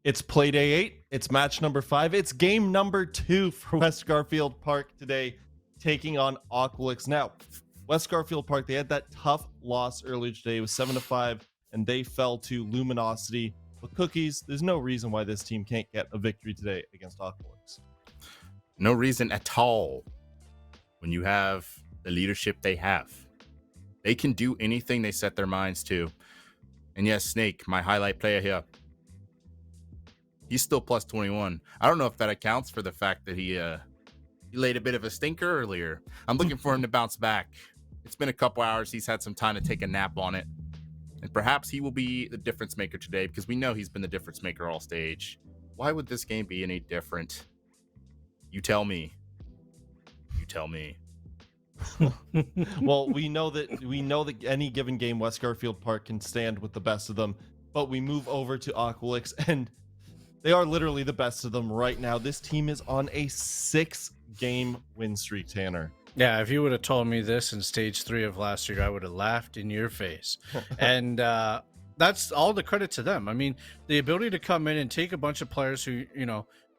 It's Playday 8. It's match number 5. It's game number 2 for West Garfield Park today, taking on Aqualix. Now, West Garfield Park, they had that tough loss earlier today. It was 7-5, and they fell to Luminosity. But Cookies, there's no reason why this team can't get a victory today against Aqualix. No reason at all. When you have the leadership they have, they can do anything they set their minds to. And yes, Snake, my highlight player here, he's still plus 21. I don't know if that accounts for the fact that he laid a bit of a stinker earlier. I'm looking for him to bounce back. It's been a couple hours. He's had some time to take a nap on it. And perhaps he will be the difference maker today, because we know he's been the difference maker all stage. Why would this game be any different? You tell me. You tell me. Well, we know that any given game West Garfield Park can stand with the best of them, but we move over to Aqualix, and they are literally the best of them right now. This team is on a 6-game win streak, Tanner. Yeah, if you would have told me this in stage 3 of last year, I would have laughed in your face. And that's all the credit to them. I mean, the ability to come in and take a bunch of players who,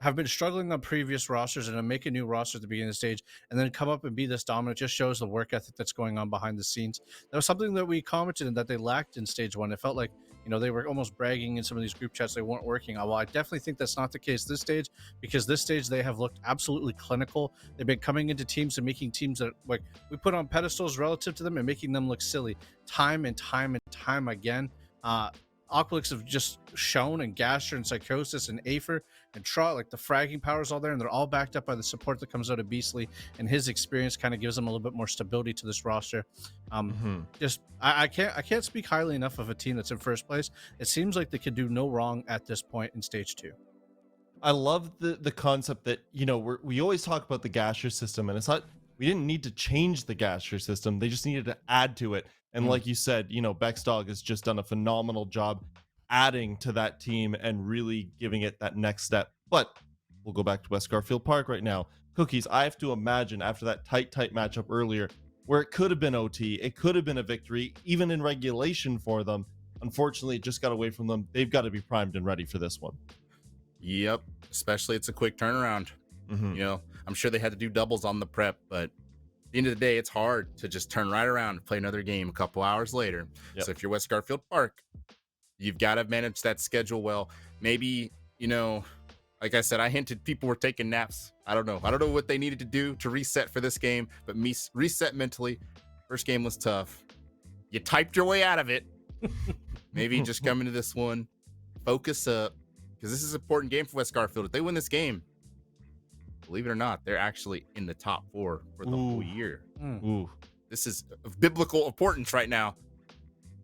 have been struggling on previous rosters and make a new roster at the beginning of the stage and then come up and be this dominant just shows the work ethic that's going on behind the scenes. That was something that we commented on that they lacked in stage 1. It felt like, they were almost bragging in some of these group chats they weren't working. Well, I definitely think that's not the case this stage, because this stage they have looked absolutely clinical. They've been coming into teams and making teams that like we put on pedestals relative to them and making them look silly time and time and time again. Aqualix have just shown, and Gasher and Psychosis and Afer and Trot, like the fragging power's all there, and they're all backed up by the support that comes out of Beastly, and his experience kind of gives them a little bit more stability to this roster. I can't speak highly enough of a team that's in first place. It seems like they could do no wrong at this point in stage 2. I love the concept that, we always talk about the Gasher system, and it's not, we didn't need to change the Gasher system. They just needed to add to it. And like you said, Bexdog has just done a phenomenal job adding to that team and really giving it that next step. But we'll go back to West Garfield Park right now. Cookies, I have to imagine after that tight matchup earlier, where it could have been OT, it could have been a victory, even in regulation for them. Unfortunately, it just got away from them. They've got to be primed and ready for this one. Yep, especially it's a quick turnaround. I'm sure they had to do doubles on the prep, but at the end of the day, it's hard to just turn right around and play another game a couple hours later. Yep. So if you're West Garfield Park, you've got to manage that schedule well. Maybe, like I said, I hinted people were taking naps. I don't know what they needed to do to reset for this game, but reset mentally. First game was tough. You typed your way out of it. Maybe just come into this one, focus up, because this is an important game for West Garfield. If they win this game, believe it or not, they're actually in the top 4 for the whole year. This is of biblical importance right now.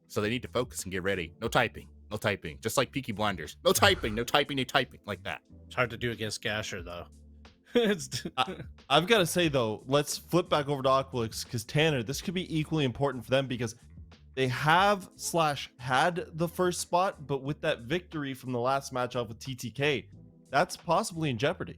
So they need to focus and get ready. No typing. Just like Peaky Blinders. No typing like that. It's hard to do against Gasher, though. I've got to say, though, let's flip back over to Aqualix, because Tanner, this could be equally important for them, because they have / had the first spot, but with that victory from the last matchup with TTK, that's possibly in jeopardy.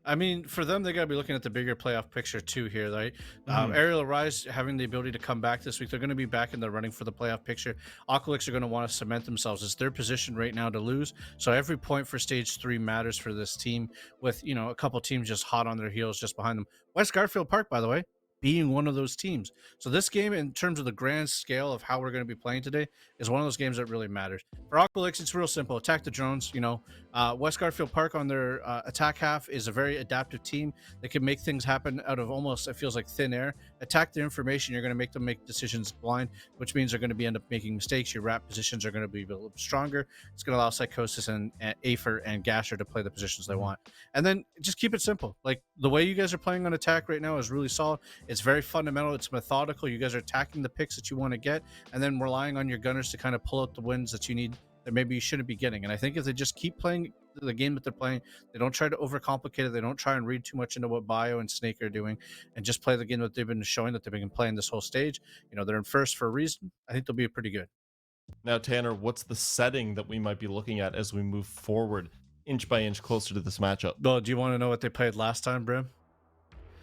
I mean, for them, they got to be looking at the bigger playoff picture too here, right? Aerial Rise having the ability to come back this week. They're going to be back in the running for the playoff picture. Aqualix are going to want to cement themselves. It's their position right now to lose. So every point for stage 3 matters for this team, with, a couple teams just hot on their heels just behind them. West Garfield Park, by the way, being one of those teams. So this game, in terms of the grand scale of how we're going to be playing today, is one of those games that really matters. For Aqualix, it's real simple. Attack the drones. West Garfield Park on their attack half is a very adaptive team. They can make things happen out of almost, it feels like, thin air. Attack the information. You're going to make them make decisions blind, which means they're going to end up making mistakes. Your wrap positions are going to be a little stronger. It's going to allow Psychosis and Afer and Gasher to play the positions they want. And then just keep it simple. Like, the way you guys are playing on attack right now is really solid. It's very fundamental. It's methodical. You guys are attacking the picks that you want to get, and then relying on your gunners to kind of pull out the wins that you need that maybe you shouldn't be getting. And I think if they just keep playing the game that they're playing, they don't try to overcomplicate it. They don't try and read too much into what Bio and Snake are doing, and just play the game that they've been showing that they've been playing this whole stage. They're in first for a reason. I think they'll be pretty good. Now, Tanner, what's the setting that we might be looking at as we move forward inch by inch closer to this matchup? Well, do you want to know what they played last time, Brim?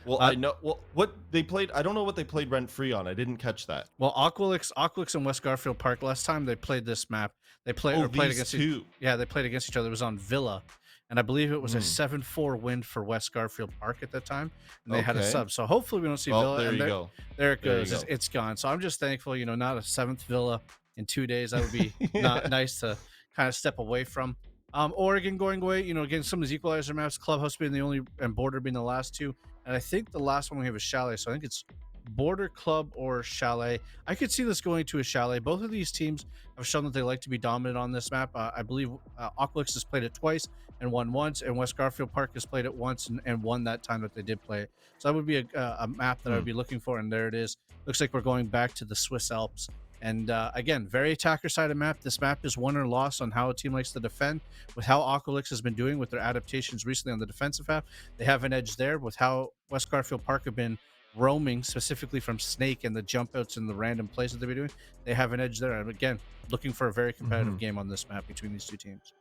Well, I know. Well, what they played, I don't know what they played rent free on. I didn't catch that. Well, Aqualix and West Garfield Park last time they played this map. They Oh, played these against two. yeah, they played against each other. It was on Villa, and I believe it was a Mm. 7-4 win for West Garfield Park at that time, and they had a Okay. sub. So hopefully we don't see Well, Villa. there And you go. there it There you goes. go. It's gone. So I'm just thankful, not a 7th Villa in 2 days. That would be not Yeah. nice to kind of step away from. Oregon going away. Again, some of these equalizer maps, Clubhouse being the only, and Border being the last two, and I think the last one we have is Chalet. So I think it's Border Club or Chalet. I could see this going to a Chalet. Both of these teams have shown that they like to be dominant on this map. I believe Aqualix has played it twice and won once, and West Garfield Park has played it once and won that time that they did play it. So that would be a map that I would be looking for, and there it is. Looks like we're going back to the Swiss Alps. And again, very attacker-sided map. This map is won or lost on how a team likes to defend. With how Aqualix has been doing with their adaptations recently on the defensive half, they have an edge there. With how West Garfield Park have been roaming, specifically from Snake and the jump outs and the random plays that they've been doing, they have an edge there. And again, looking for a very competitive game on this map between these two teams.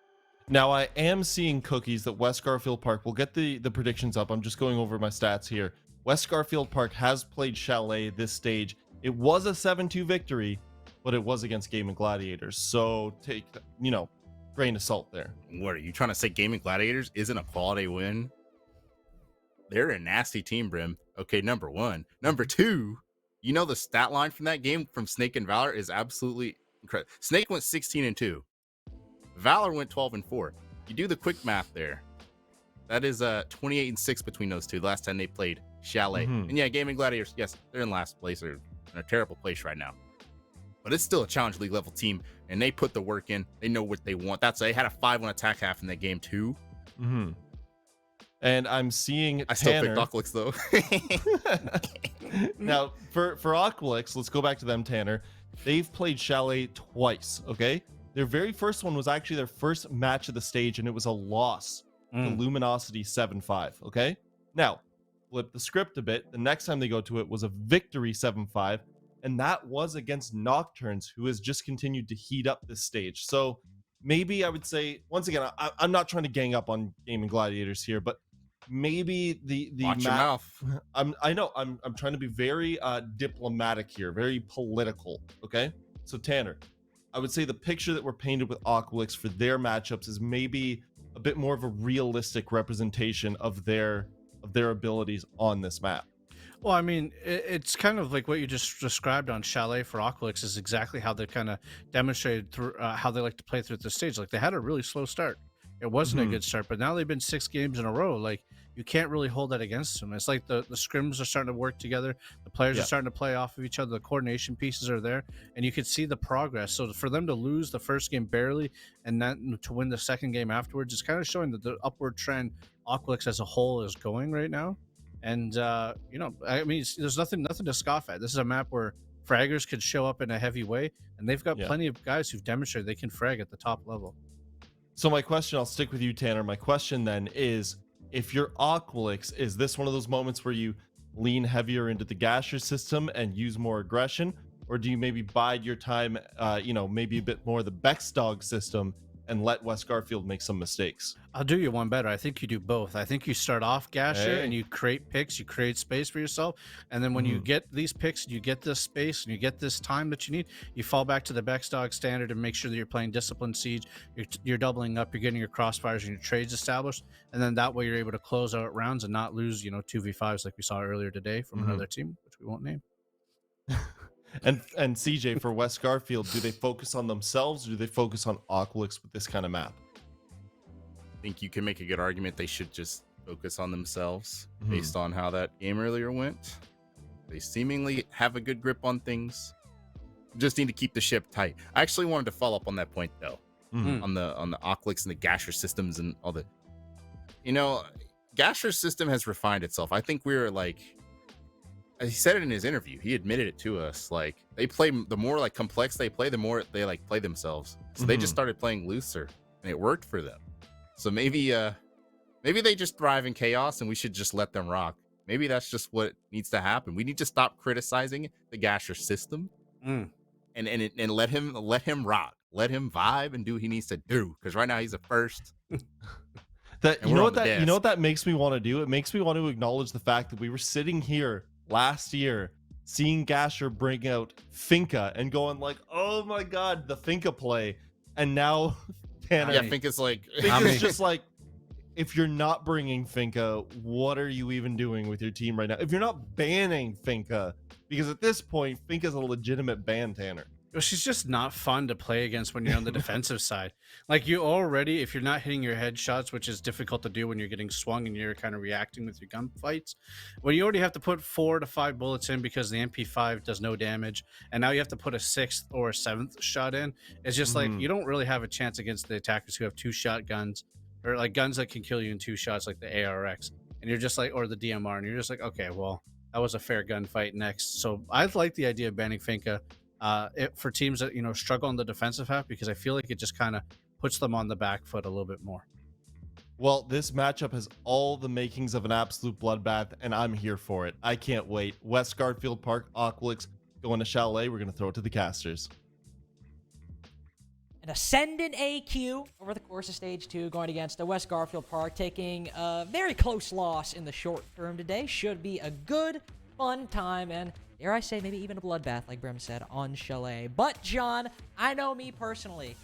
Now I am seeing cookies that West Garfield Park. We'll get the predictions up. I'm just going over my stats here. West Garfield Park has played Chalet this stage. It was a 7-2 victory, but it was against Gaming Gladiators. So take, grain of salt there. What are you trying to say? Gaming Gladiators isn't a quality win? They're a nasty team, Brim. Okay, number one. Number two, the stat line from that game from Snake and Valor is absolutely incredible. Snake went 16-2. Valor went 12-4. You do the quick math there. That is 28-6 between those two. The last time they played Chalet. And yeah, Gaming Gladiators, yes, they're in last place. They're in a terrible place right now. But it's still a Challenge League level team, and they put the work in. They know what they want. They had a 5-1 attack half in that game too. And I'm seeing I still picked Aqualix though. Now, for Aqualix, let's go back to them, Tanner. They've played Chalet twice, okay? Their very first one was actually their first match of the stage, and it was a loss to Luminosity 7-5, okay? Now, flip the script a bit. The next time they go to it was a victory 7-5, and that was against Nocturnes, who has just continued to heat up this stage. So maybe I would say, once again, I'm not trying to gang up on Gaming Gladiators here, but maybe the Watch your mouth. I'm trying to be very diplomatic here, very political. Okay, so Tanner, I would say the picture that we're painted with Aqualix for their matchups is maybe a bit more of a realistic representation of their abilities on this map. Well, I mean, it's kind of like what you just described on Chalet for Aqualix is exactly how they kind of demonstrated through how they like to play through the stage. Like they had a really slow start. It wasn't a good start, but now they've been 6 games in a row. Like you can't really hold that against them. It's like the scrims are starting to work together. The players are starting to play off of each other. The coordination pieces are there, and you can see the progress. So for them to lose the first game barely and then to win the second game afterwards is kind of showing that the upward trend Aqualix as a whole is going right now. And I mean, there's nothing to scoff at. This is a map where fraggers could show up in a heavy way, and they've got plenty of guys who've demonstrated they can frag at the top level. So my question, I'll stick with you, Tanner. My question then is, if you're Aqualix, is this one of those moments where you lean heavier into the Gasher system and use more aggression? Or do you maybe bide your time, maybe a bit more the Bexdog system and let West Garfield make some mistakes? I'll do you one better. I think you do both. I think you start off Gasher and Hey. you create picks, you create space for yourself. And then when you get these picks, you get this space and you get this time that you need, you fall back to the Bexdog standard and make sure that you're playing Disciplined Siege. You're doubling up, you're getting your crossfires and your trades established. And then that way you're able to close out rounds and not lose, 2v5s like we saw earlier today from another team, which we won't name. And CJ, for West Garfield, do they focus on themselves or do they focus on Aqualix with this kind of map? I think you can make a good argument they should just focus on themselves based on how that game earlier went. They seemingly have a good grip on things. Just need to keep the ship tight. I actually wanted to follow up on that point though, on the Aqualix and the Gasher systems and all the. Gasher's system has refined itself. I think we're like. He said it in his interview. He admitted it to us. Like they play, the more like complex they play, the more they like play themselves. So they just started playing looser, and it worked for them. So maybe they just thrive in chaos, and we should just let them rock. Maybe that's just what needs to happen. We need to stop criticizing the Gasher system, and let him rock, let him vibe, and do what he needs to do. Because right now he's the first. That And you we're know on what the that you know desk. what that makes me want to do? It makes me want to acknowledge the fact that we were sitting here last year seeing Gasher bring out Finca and going like, "Oh my god, the Finca play." And now Tanner, Yeah, I think it's like Finca's just like, if you're not bringing Finca, what are you even doing with your team right now? If you're not banning Finca, because at this point, Finca's a legitimate ban, Tanner. Well, she's just not fun to play against when you're on the defensive side. Like you already, if you're not hitting your headshots, which is difficult to do when you're getting swung and you're kind of reacting with your gunfights, when you already have to put 4 to 5 bullets in because the MP5 does no damage, and now you have to put a 6th or a 7th shot in, it's just like you don't really have a chance against the attackers who have 2 shotguns or like guns that can kill you in 2 shots, like the ARX, and you're just like, or the DMR, and you're just like, okay, well, that was a fair gunfight next. So I like the idea of banning Finca for teams that struggle on the defensive half, because I feel like it just kind of puts them on the back foot a little bit more. Well, this matchup has all the makings of an absolute bloodbath, and I'm here for it. I can't wait. West Garfield Park, Aqualix going to Chalet. We're going to throw it to the casters. An ascendant AQ over the course of Stage 2 going against the West Garfield Park, taking a very close loss in the short term today. Should be a good, fun time, and dare I say, maybe even a bloodbath, like Brim said, on Chalet. But, John, I know me personally.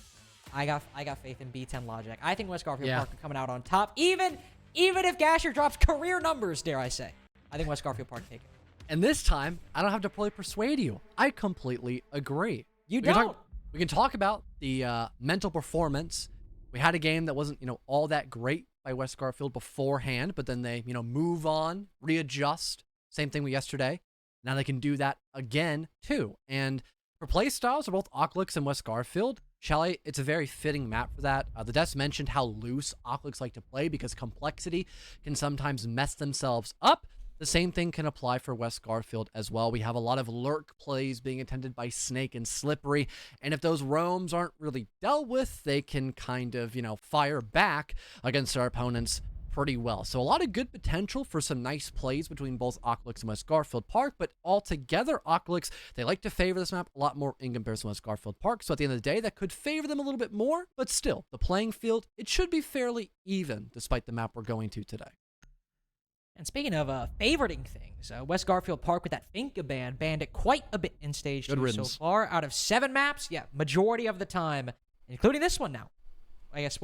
I got faith in B10 logic. I think West Garfield Park are coming out on top, even if Gasher drops career numbers, dare I say. I think West Garfield Park take it. And this time, I don't have to probably persuade you. I completely agree. You don't? We can talk about the mental performance. We had a game that wasn't, all that great by West Garfield beforehand, but then they, move on, readjust. Same thing with yesterday. Now they can do that again, too. And for play styles of both Aqualix and West Garfield, Chalet, it's a very fitting map for that. The devs mentioned how loose Aqualix like to play because complexity can sometimes mess themselves up. The same thing can apply for West Garfield as well. We have a lot of lurk plays being attended by Snake and Slippery, and if those roams aren't really dealt with, they can kind of, fire back against our opponents pretty well. So a lot of good potential for some nice plays between both Aqualix and West Garfield Park, but altogether, Aqualix, they like to favor this map a lot more in comparison to West Garfield Park. So at the end of the day, that could favor them a little bit more, but still, the playing field, it should be fairly even despite the map we're going to today. And speaking of favoriting things, West Garfield Park with that Finca ban banned it quite a bit in Stage 2 so far. Out of 7 maps, majority of the time, including this one now. I guess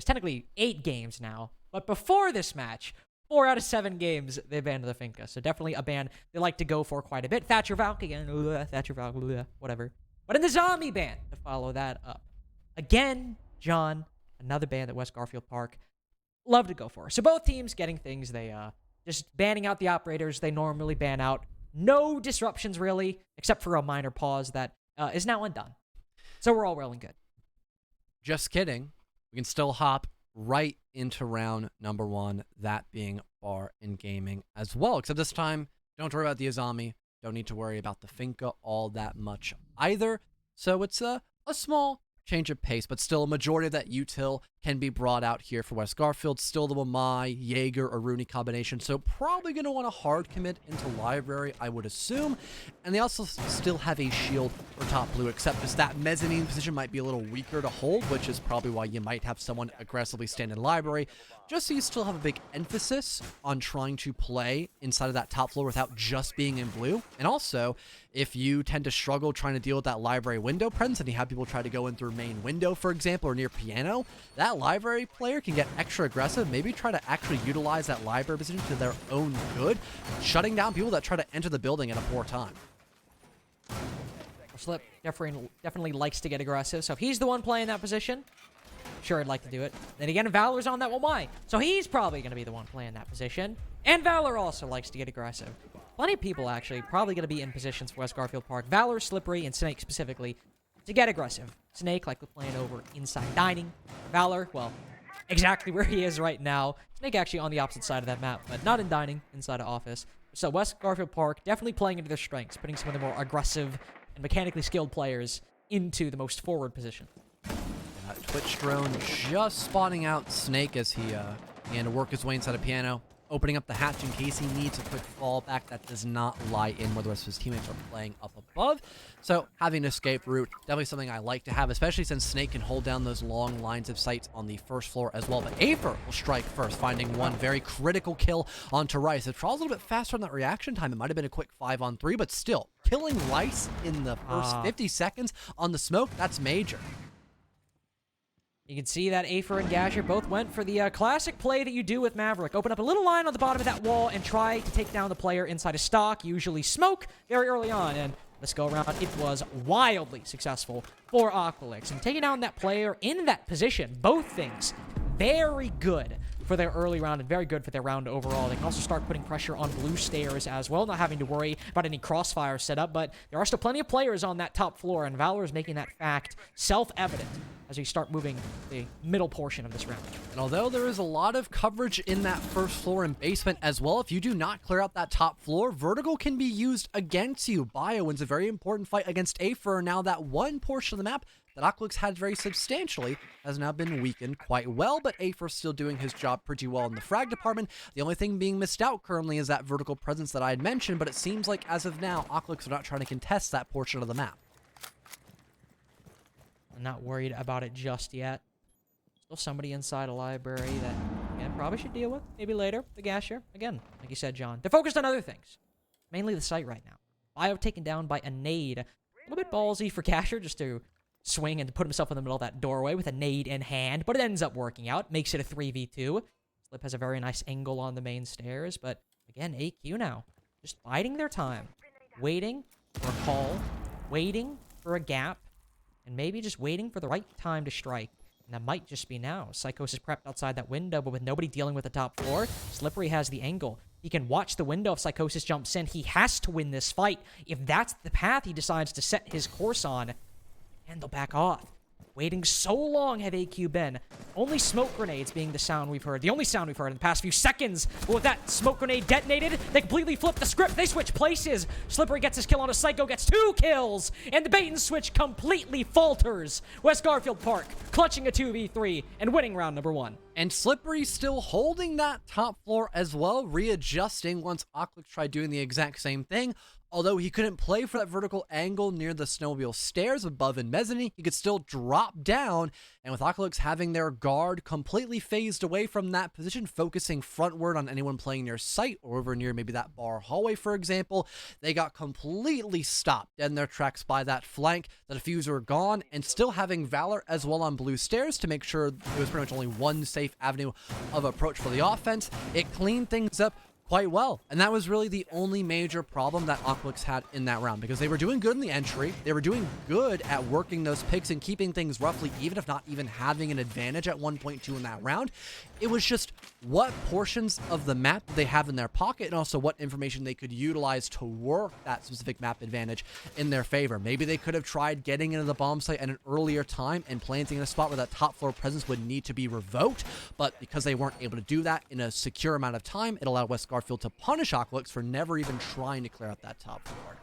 technically 8 games now. But before this match, 4 out of 7 games, they banned the Finca. So definitely a ban they like to go for quite a bit. Thatcher Valk again. Thatcher Valk, whatever. But in the zombie ban, to follow that up. Again, John, another ban that West Garfield Park love to go for. So both teams getting things they just banning out the operators they normally ban out. No disruptions, really, except for a minor pause that is now undone. So we're all well and good. Just kidding. We can still hop right into round number 1, that being Bar in Gaming as well. Except this time, don't worry about the Azami. Don't need to worry about the Finca all that much either. So it's a small change of pace, but still a majority of that util can be brought out here for West Garfield. Still the Wamai, Jaeger, or Rooney combination, so probably going to want to hard commit into Library, I would assume. And they also still have a shield for top blue, except just that mezzanine position might be a little weaker to hold, which is probably why you might have someone aggressively stand in Library, just so you still have a big emphasis on trying to play inside of that top floor without just being in blue. And also, if you tend to struggle trying to deal with that Library window presence, and you have people try to go in through main window, for example, or near piano, that Library player can get extra aggressive, maybe try to actually utilize that Library position to their own good, shutting down people that try to enter the building at a poor time. Slip definitely likes to get aggressive, so if he's the one playing that position, sure, I'd like to do it. Then again, Valor's on that Wamai, so he's probably going to be the one playing that position. And Valor also likes to get aggressive. Plenty of people, actually, probably going to be in positions for West Garfield Park. Valor, Slippery, and Snake specifically, to get aggressive. Snake, like we're playing over inside dining. Valor, well, exactly where he is right now. Snake actually on the opposite side of that map, but not in dining, inside of office. So West Garfield Park definitely playing into their strengths, putting some of the more aggressive and mechanically skilled players into the most forward position. Twitch drone just spotting out Snake as he began to work his way inside a piano. opening up the hatch in case he needs a quick fallback that does not lie in where the rest of his teammates are playing up above. So having an escape route, definitely something I like to have, especially since Snake can hold down those long lines of sights on the first floor as well. But Aether will strike first, finding one very critical kill onto Rice. If Trawl's a little bit faster on that reaction time, it might have been a quick 5-on-3, but still, killing Rice in the first 50 seconds on the smoke, that's major. You can see that Aether and Gasher both went for the classic play that you do with Maverick. Open up a little line on the bottom of that wall and try to take down the player inside a stock, usually smoke, very early on. And this go around, it was wildly successful for Aqualix. And taking down that player in that position, both things, very good for their early round and very good for their round overall. They can also start putting pressure on blue stairs as well, not having to worry about any crossfire setup, but there are still plenty of players on that top floor, and Valor is making that fact self-evident as we start moving the middle portion of this round. And although there is a lot of coverage in that first floor and basement as well, if you do not clear out that top floor, vertical can be used against you. Bio wins a very important fight against Aether. Now that one portion of the map that Aqualix had very substantially has now been weakened quite well, but Aether's still doing his job pretty well in the frag department. The only thing being missed out currently is that vertical presence that I had mentioned, but it seems like as of now, Aqualix are not trying to contest that portion of the map. I'm not worried about it just yet. Still somebody inside a library that, again, probably should deal with. Maybe later. The Gasher. Again, like you said, John. They're focused on other things. Mainly the site right now. Bio taken down by a nade. A little bit ballsy for Gasher just to swing and to put himself in the middle of that doorway with a nade in hand, but it ends up working out. Makes it a 3v2. Slip has a very nice angle on the main stairs, but again, AQ now. Just biding their time. Waiting for a call. Waiting for a gap. And maybe just waiting for the right time to strike. And that might just be now. Psychos is prepped outside that window, but with nobody dealing with the top floor, Slippery has the angle. He can watch the window if Psychosis jumps in. He has to win this fight. If that's the path he decides to set his course on, and they'll back off. Waiting so long have AQ been. Only smoke grenades being the sound we've heard. The only sound we've heard in the past few seconds. But with that smoke grenade detonated, they completely flip the script. They switch places. Slippery gets his kill on a Psycho, gets 2 kills. And the bait and switch completely falters. West Garfield Park clutching a 2v3 and winning round number 1. And Slippery still holding that top floor as well, readjusting once Aqualix tried doing the exact same thing. Although he couldn't play for that vertical angle near the snowmobile stairs above in mezzanine, he could still drop down. And with Aqualix having their guard completely phased away from that position, focusing frontward on anyone playing near site or over near maybe that bar hallway, for example, they got completely stopped dead in their tracks by that flank. The diffuser gone, and still having Valor as well on blue stairs to make sure it was pretty much only one safe avenue of approach for the offense. It cleaned things up quite well, and that was really the only major problem that Aqualix had in that round, because they were doing good in the entry, they were doing good at working those picks and keeping things roughly even, if not even having an advantage at 1.2 in that round. It was just what portions of the map they have in their pocket, and also what information they could utilize to work that specific map advantage in their favor. Maybe they could have tried getting into the bomb site at an earlier time and planting in a spot where that top floor presence would need to be revoked, but because they weren't able to do that in a secure amount of time, it allowed West Garfield to punish Aqualix for never even trying to clear out that top floor.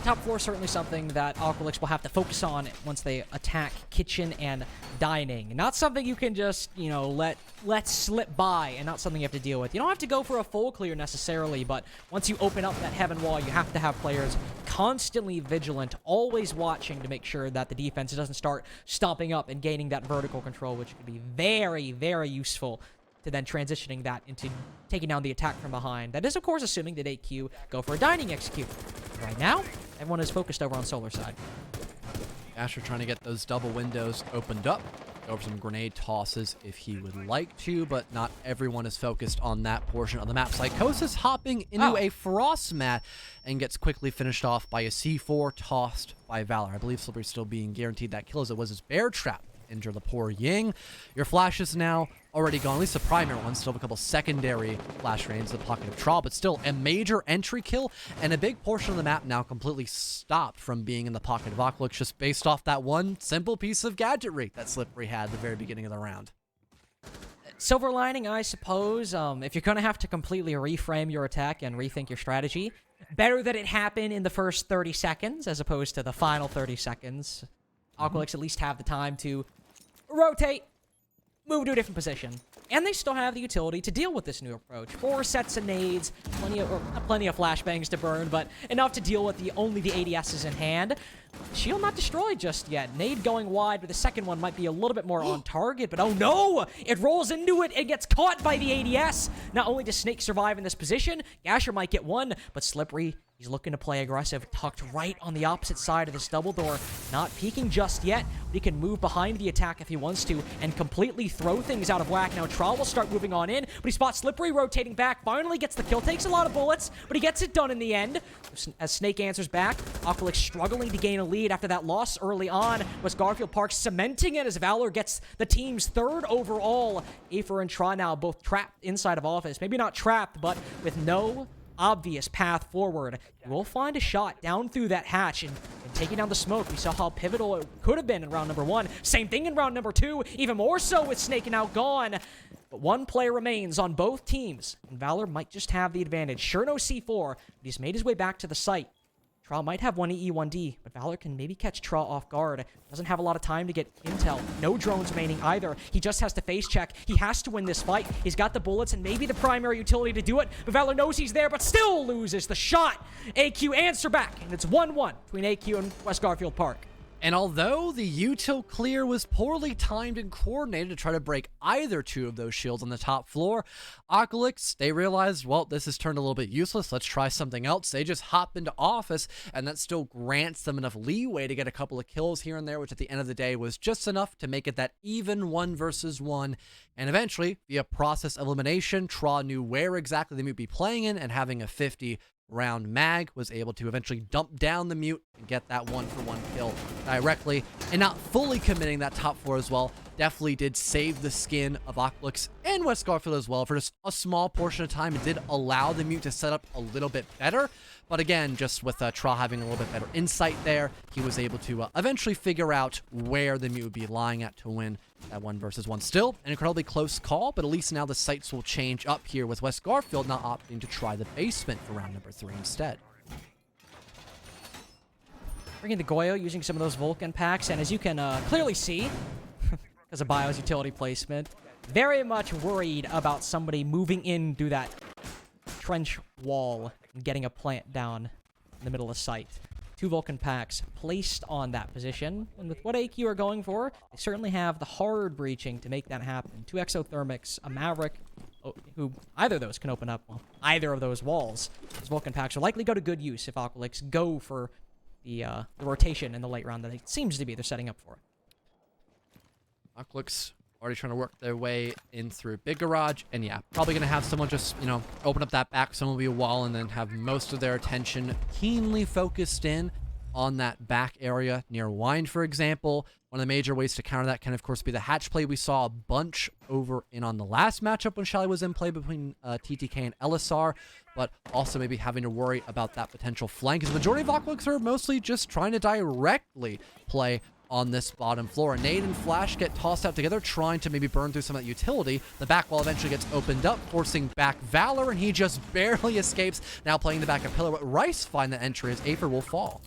Top floor is certainly something that Aqualix will have to focus on once they attack kitchen and dining. Not something you can just, you know, let slip by, and not something you have to deal with. You don't have to go for a full clear necessarily, but once you open up that heaven wall, you have to have players constantly vigilant, always watching to make sure that the defense doesn't start stomping up and gaining that vertical control, which could be very, very useful to then transitioning that into taking down the attack from behind. That is, of course, assuming that AQ go for a dining execute. Right now, everyone is focused over on Solar side. Asher trying to get those double windows opened up. Go for some grenade tosses if he would like to, but not everyone is focused on that portion of the map. Psychosis hopping into a frost mat and gets quickly finished off by a C4 tossed by Valor. I believe Slippery's still being guaranteed that kill, as it was his bear trap. Injure the poor Ying. Your flash is now already gone, at least the primary one. Still have a couple secondary flash grenades in the pocket of Trawl, but still a major entry kill, and a big portion of the map now completely stopped from being in the pocket of Aqualix, just based off that one simple piece of gadgetry that Slippery had at the very beginning of the round. Silver lining, I suppose, if you're going to have to completely reframe your attack and rethink your strategy, better that it happen in the first 30 seconds as opposed to the final 30 seconds. Aqualix at least have the time to rotate, move to a different position. And they still have the utility to deal with this new approach. 4 sets of nades, plenty of flashbangs to burn, but enough to deal with only the ADSs in hand. Shield not destroyed just yet. Nade going wide, but the second one might be a little bit more on target, but oh no! It rolls into it and gets caught by the ADS! Not only does Snake survive in this position, Gasher might get one, but Slippery, he's looking to play aggressive, tucked right on the opposite side of this double door. Not peeking just yet, but he can move behind the attack if he wants to and completely throw things out of whack. Now Tra will start moving on in, but he spots Slippery rotating back, finally gets the kill, takes a lot of bullets, but he gets it done in the end. As Snake answers back, Aqualix struggling to gain a lead after that loss early on, was Garfield Park cementing it as Valor gets the team's 3rd overall. Afer and Tra now both trapped inside of office. Maybe not trapped, but with no obvious path forward. We'll find a shot down through that hatch and taking down the smoke. We saw how pivotal it could have been in round number 1. Same thing in round number 2, even more so with Snake now gone. But one player remains on both teams, and Valor might just have the advantage. Sure no C4, but he's made his way back to the site. Tra might have 1 EE, 1D, but Valor can maybe catch Tra off guard. Doesn't have a lot of time to get intel. No drones remaining either. He just has to face check. He has to win this fight. He's got the bullets and maybe the primary utility to do it, but Valor knows he's there, but still loses the shot. AQ answer back, and it's 1-1 between AQ and West Garfield Park. And although the util clear was poorly timed and coordinated to try to break either 2 of those shields on the top floor, Aqualix, they realized, well, this has turned a little bit useless. Let's try something else. They just hop into office, and that still grants them enough leeway to get a couple of kills here and there, which at the end of the day was just enough to make it that even 1 versus 1. And eventually, via process of elimination, Tra knew where exactly they would be playing in, and having a 50-round mag was able to eventually dump down the mute and get that 1-for-1 kill directly, and not fully committing that top floor as well definitely did save the skin of Aqualix and West Garfield as well for just a small portion of time. It did allow the mute to set up a little bit better, but again, just with Tra having a little bit better insight there, he was able to eventually figure out where the mute would be lying at to win that 1 versus 1. Still an incredibly close call, but at least now the sights will change up here with West Garfield now opting to try the basement for round number 3 instead. Bringing the Goyo, using some of those Vulcan packs, and as you can clearly see, because of Bio's utility placement, very much worried about somebody moving in through that trench wall and getting a plant down in the middle of site. 2 Vulcan packs placed on that position, and with what AQ are going for, they certainly have the hard breaching to make that happen. 2 exothermics, a Maverick, who either of those can open up either of those walls. Those Vulcan packs will likely go to good use if Aqualix go for the rotation in the late round that it seems to be they're setting up for. Aqualix already trying to work their way in through Big Garage, and yeah, probably going to have someone just, open up that back, someone will be a wall, and then have most of their attention keenly focused in on that back area near Wine, for example. One of the major ways to counter that can, of course, be the hatch play. We saw a bunch over in on the last matchup when Chalet was in play between TTK and LSR, but also maybe having to worry about that potential flank, because the majority of Aqualix are mostly just trying to directly play on this bottom floor. Nade and Flash get tossed out together, trying to maybe burn through some of that utility. The back wall eventually gets opened up, forcing back Valor, and he just barely escapes, now playing the back of Pillar. But Rice find the entry as Afer will fall.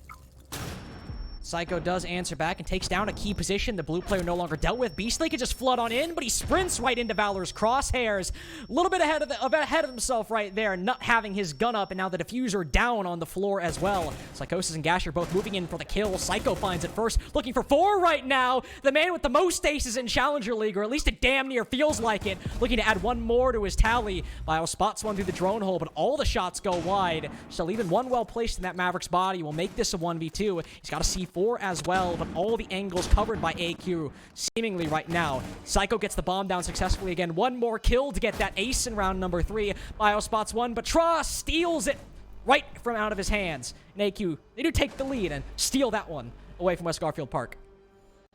Psycho does answer back and takes down a key position the blue player no longer dealt with. Beastly can just flood on in, but he sprints right into Valor's crosshairs. A little bit ahead of himself right there, not having his gun up, and now the diffuser down on the floor as well. Psychosis and Gasher both moving in for the kill. Psycho finds it first, looking for 4 right now. The man with the most aces in Challenger League, or at least it damn near feels like it. Looking to add 1 more to his tally. Bio spots one through the drone hole, but all the shots go wide. So even one well placed in that Maverick's body will make this a 1v2. He's got a C4 as well, but all the angles covered by AQ seemingly right now. Psycho gets the bomb down successfully again. 1 more kill to get that ace in round number 3. Bio spots 1, but Tra steals it right from out of his hands. And AQ, they do take the lead and steal that one away from West Garfield Park.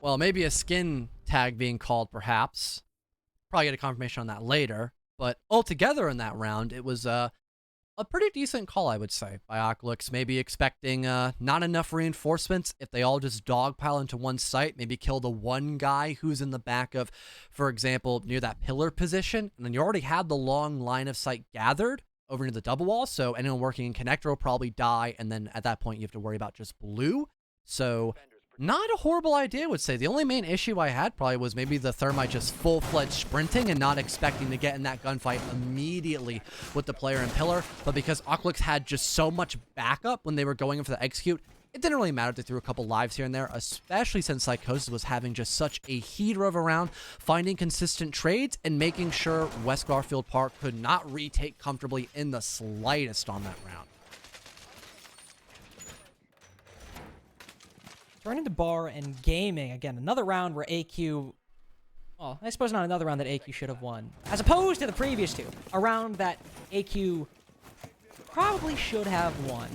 Well, maybe a skin tag being called, perhaps. Probably get a confirmation on that later. But altogether in that round, it was a pretty decent call, I would say, by Aqualix. Maybe expecting not enough reinforcements. If they all just dogpile into one site, maybe kill the one guy who's in the back of, for example, near that pillar position. And then you already had the long line of sight gathered over near the double wall. So anyone working in connector will probably die. And then at that point, you have to worry about just blue. So Not a horrible idea, I would say. The only main issue I had probably was maybe the Thermite just full-fledged sprinting and not expecting to get in that gunfight immediately with the player in pillar. But because Aqualix had just so much backup when they were going in for the execute, it didn't really matter if they threw a couple lives here and there, especially since Psychosis was having just such a heater of a round, finding consistent trades and making sure West Garfield Park could not retake comfortably in the slightest on that round. Turning to bar and gaming, again, another round where AQ... Well, I suppose not another round that AQ should have won. As opposed to the previous two. A round that AQ probably should have won.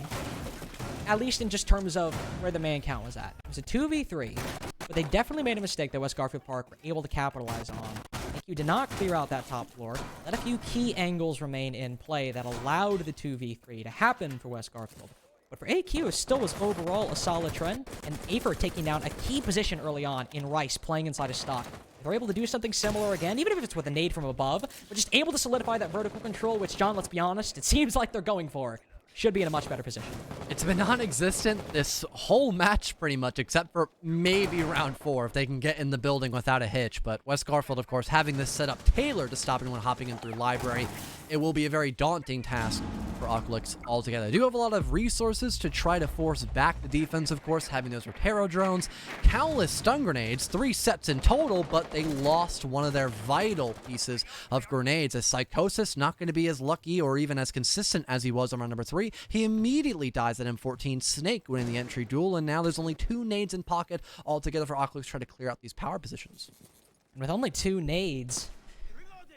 At least in just terms of where the man count was at. It was a 2v3, but they definitely made a mistake that West Garfield Park were able to capitalize on. AQ did not clear out that top floor. Let a few key angles remain in play that allowed the 2v3 to happen for West Garfield. But for AQ, it still was overall a solid trend, and Afer taking down a key position early on in Rice, playing inside his stock. They're able to do something similar again, even if it's with a nade from above, but just able to solidify that vertical control, which, John, let's be honest, it seems like they're going for. Should be in a much better position. It's been non-existent this whole match pretty much, except for maybe round 4 if they can get in the building without a hitch. But West Garfield, of course, having this setup tailored to stop anyone hopping in through library, it will be a very daunting task for Aqualix altogether. They do have a lot of resources to try to force back the defense, of course, having those Rotero drones, countless stun grenades, 3 sets in total, but they lost one of their vital pieces of grenades, as Psychosis not going to be as lucky or even as consistent as he was on round number 3. He immediately dies at M14, Snake winning the entry duel, and now there's only 2 nades in pocket altogether for Aqualix trying to clear out these power positions. And with only 2 nades,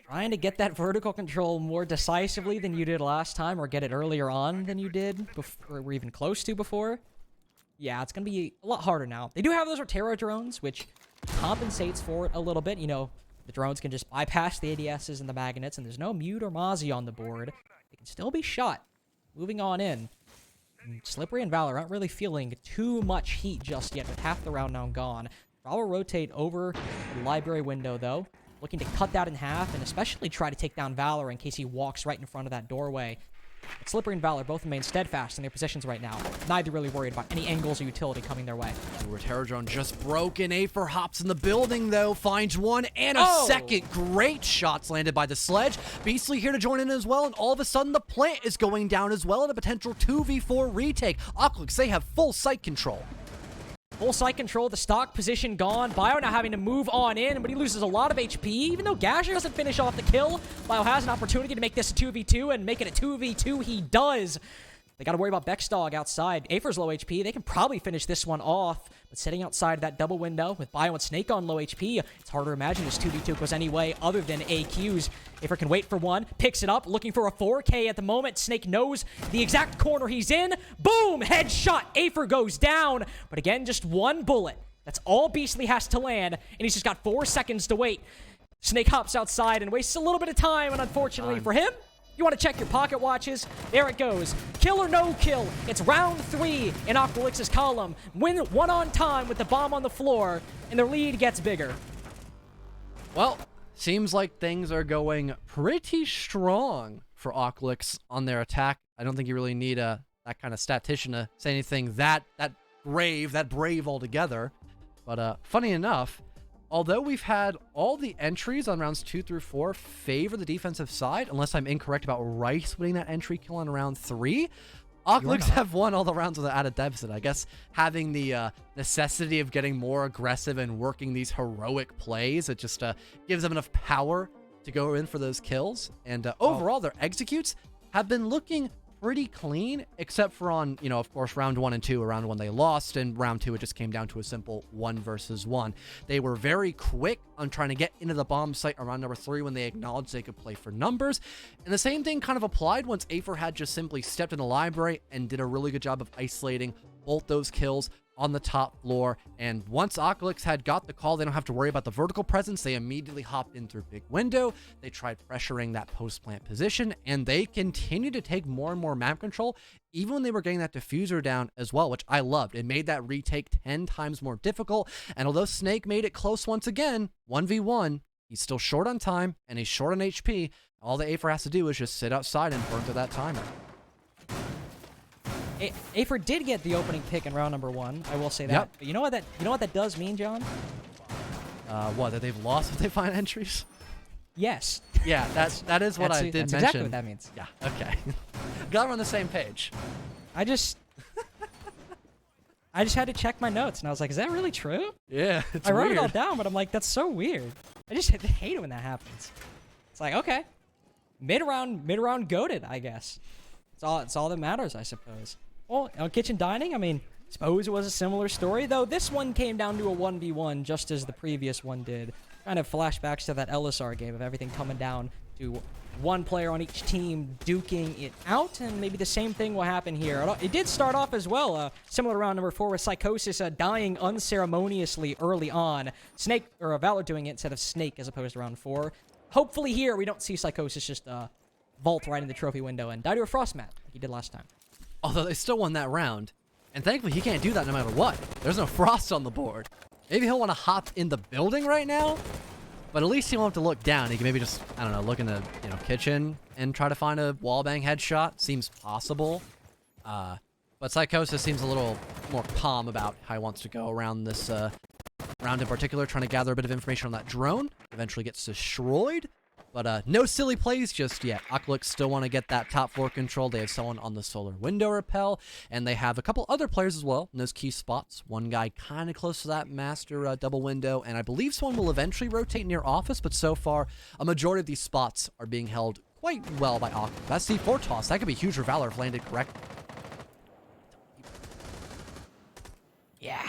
trying to get that vertical control more decisively than you did last time, or get it earlier on than you did, before, or even close to before. Yeah, it's going to be a lot harder now. They do have those Rotero drones, which compensates for it a little bit. You know, the drones can just bypass the ADSs and the magnets, and there's no Mute or Mozzie on the board. They can still be shot. Moving on in. Slippery and Valor aren't really feeling too much heat just yet, with half the round now gone. Valor rotate over the library window, though, looking to cut that in half, and especially try to take down Valor in case he walks right in front of that doorway. But Slippery and Valor both remain steadfast in their positions right now. Neither really worried about any angles or utility coming their way. Rotero drone just broken. Afer hops in the building, though. Finds one and a second. Great shots landed by the Sledge. Beastly here to join in as well, and all of a sudden the plant is going down as well in a potential 2v4 retake. Aqualix, they have full site control. Full site control, the stock position gone. Bio now having to move on in, but he loses a lot of HP. Even though Gasher doesn't finish off the kill, Bio has an opportunity to make this a 2v2, and make it a 2v2 he does. They got to worry about Bexdog outside. Afer's low HP. They can probably finish this one off. But sitting outside that double window with Bio and Snake on low HP, it's hard to imagine this 2v2 goes any way other than AQ's. Afer can wait for one, picks it up, looking for a 4K at the moment. Snake knows the exact corner he's in. Boom! Headshot! Afer goes down. But again, just one bullet. That's all Beastly has to land, and he's just got 4 seconds to wait. Snake hops outside and wastes a little bit of time, and unfortunately for him, you want to check your pocket watches? There it goes. Kill or no kill. It's round 3 in Aqualix's column. Win one on time with the bomb on the floor, and their lead gets bigger. Well, seems like things are going pretty strong for Aqualix on their attack. I don't think you really need that kind of statistician to say anything that brave altogether. But funny enough, although we've had all the entries on rounds 2 through 4 favor the defensive side, unless I'm incorrect about Rice winning that entry kill on round 3, Aqualix have won all the rounds without a deficit. I guess having the necessity of getting more aggressive and working these heroic plays, it just gives them enough power to go in for those kills. And overall, their executes have been looking pretty clean, except for on, of course, round 1 and 2. Round 1 they lost, and round 2 it just came down to a simple 1 versus 1. They were very quick on trying to get into the bomb site around number 3 when they acknowledged they could play for numbers. And the same thing kind of applied once Afer had just simply stepped in the library and did a really good job of isolating both those kills on the top floor. And once Aqualix had got the call, they don't have to worry about the vertical presence. They immediately hopped in through big window. They tried pressuring that post-plant position, and they continued to take more and more map control, even when they were getting that diffuser down as well, which I loved. It made that retake 10 times more difficult. And although Snake made it close once again, 1v1, he's still short on time, and he's short on HP. All the Afer has to do is just sit outside and burn through that timer. Afer did get the opening pick in round number 1. I will say that. Yep. But you know what that does mean, John? What, that they've lost if they find entries? Yes. Yeah, that is what I did that's mention. exactly what that means. Yeah, okay. Glad we're on the same page. I just had to check my notes, and I was like, is that really true? Yeah, it's I wrote weird. it all down, but I'm like, that's so weird. I just hate it when that happens. It's like, okay, mid-round goated, I guess. It's all that matters, I suppose. Well, on Kitchen Dining, I mean, suppose it was a similar story, though this one came down to a 1v1, just as the previous one did. Kind of flashbacks to that LSR game of everything coming down to one player on each team duking it out, and maybe the same thing will happen here. It did start off as well, similar to round number 4, with Psychosis dying unceremoniously early on. Snake, or Valor doing it instead of Snake as opposed to round 4. Hopefully here we don't see Psychosis just vault right in the trophy window and die to a Frost mat like he did last time. Although they still won that round. And thankfully he can't do that no matter what. There's no Frost on the board. Maybe he'll want to hop in the building right now, but at least he won't have to look down. He can maybe just, I don't know, look in the kitchen and try to find a wallbang headshot. Seems possible. But Psychosis seems a little more calm about how he wants to go around this round in particular, trying to gather a bit of information on that drone. Eventually gets destroyed. But no silly plays just yet. Aqualix still want to get that top floor control. They have someone on the solar window repel, and they have a couple other players as well in those key spots. One guy kind of close to that master double window, and I believe someone will eventually rotate near office, but so far, a majority of these spots are being held quite well by Aqualix. That C4 toss, that could be huge for Valor if landed correctly. Yeah.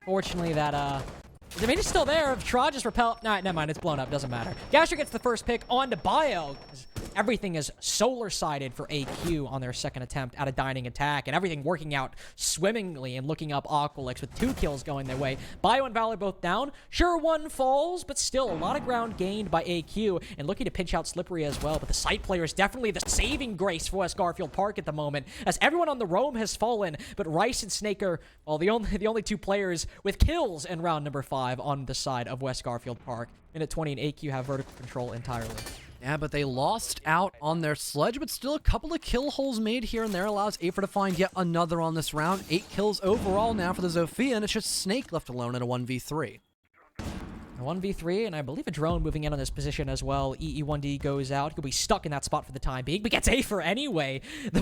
Fortunately, that, I mean, it's still there. If Tra just repel... Nah, never mind. It's blown up. Doesn't matter. Gasher gets the first pick onto Bio. Everything is solar-sided for AQ on their second attempt at a dining attack, and everything working out swimmingly and looking up Aqualix with 2 kills going their way. Bio and Valor both down. Sure, 1 falls, but still a lot of ground gained by AQ, and looking to pinch out Slippery as well. But the site player is definitely the saving grace for West Garfield Park at the moment, as everyone on the roam has fallen, but Rice and Snake are, well, the only 2 players with kills in round number 5 on the side of West Garfield Park. Minute 20 and AQ have vertical control entirely. Yeah, but they lost out on their sledge, but still a couple of kill holes made here and there allows Afer to find yet another on this round. 8 kills overall now for the Zofia, and it's just Snake left alone in a 1v3. A 1v3, and I believe a drone moving in on this position as well. EE1D goes out. He'll be stuck in that spot for the time being, but gets Afer anyway. The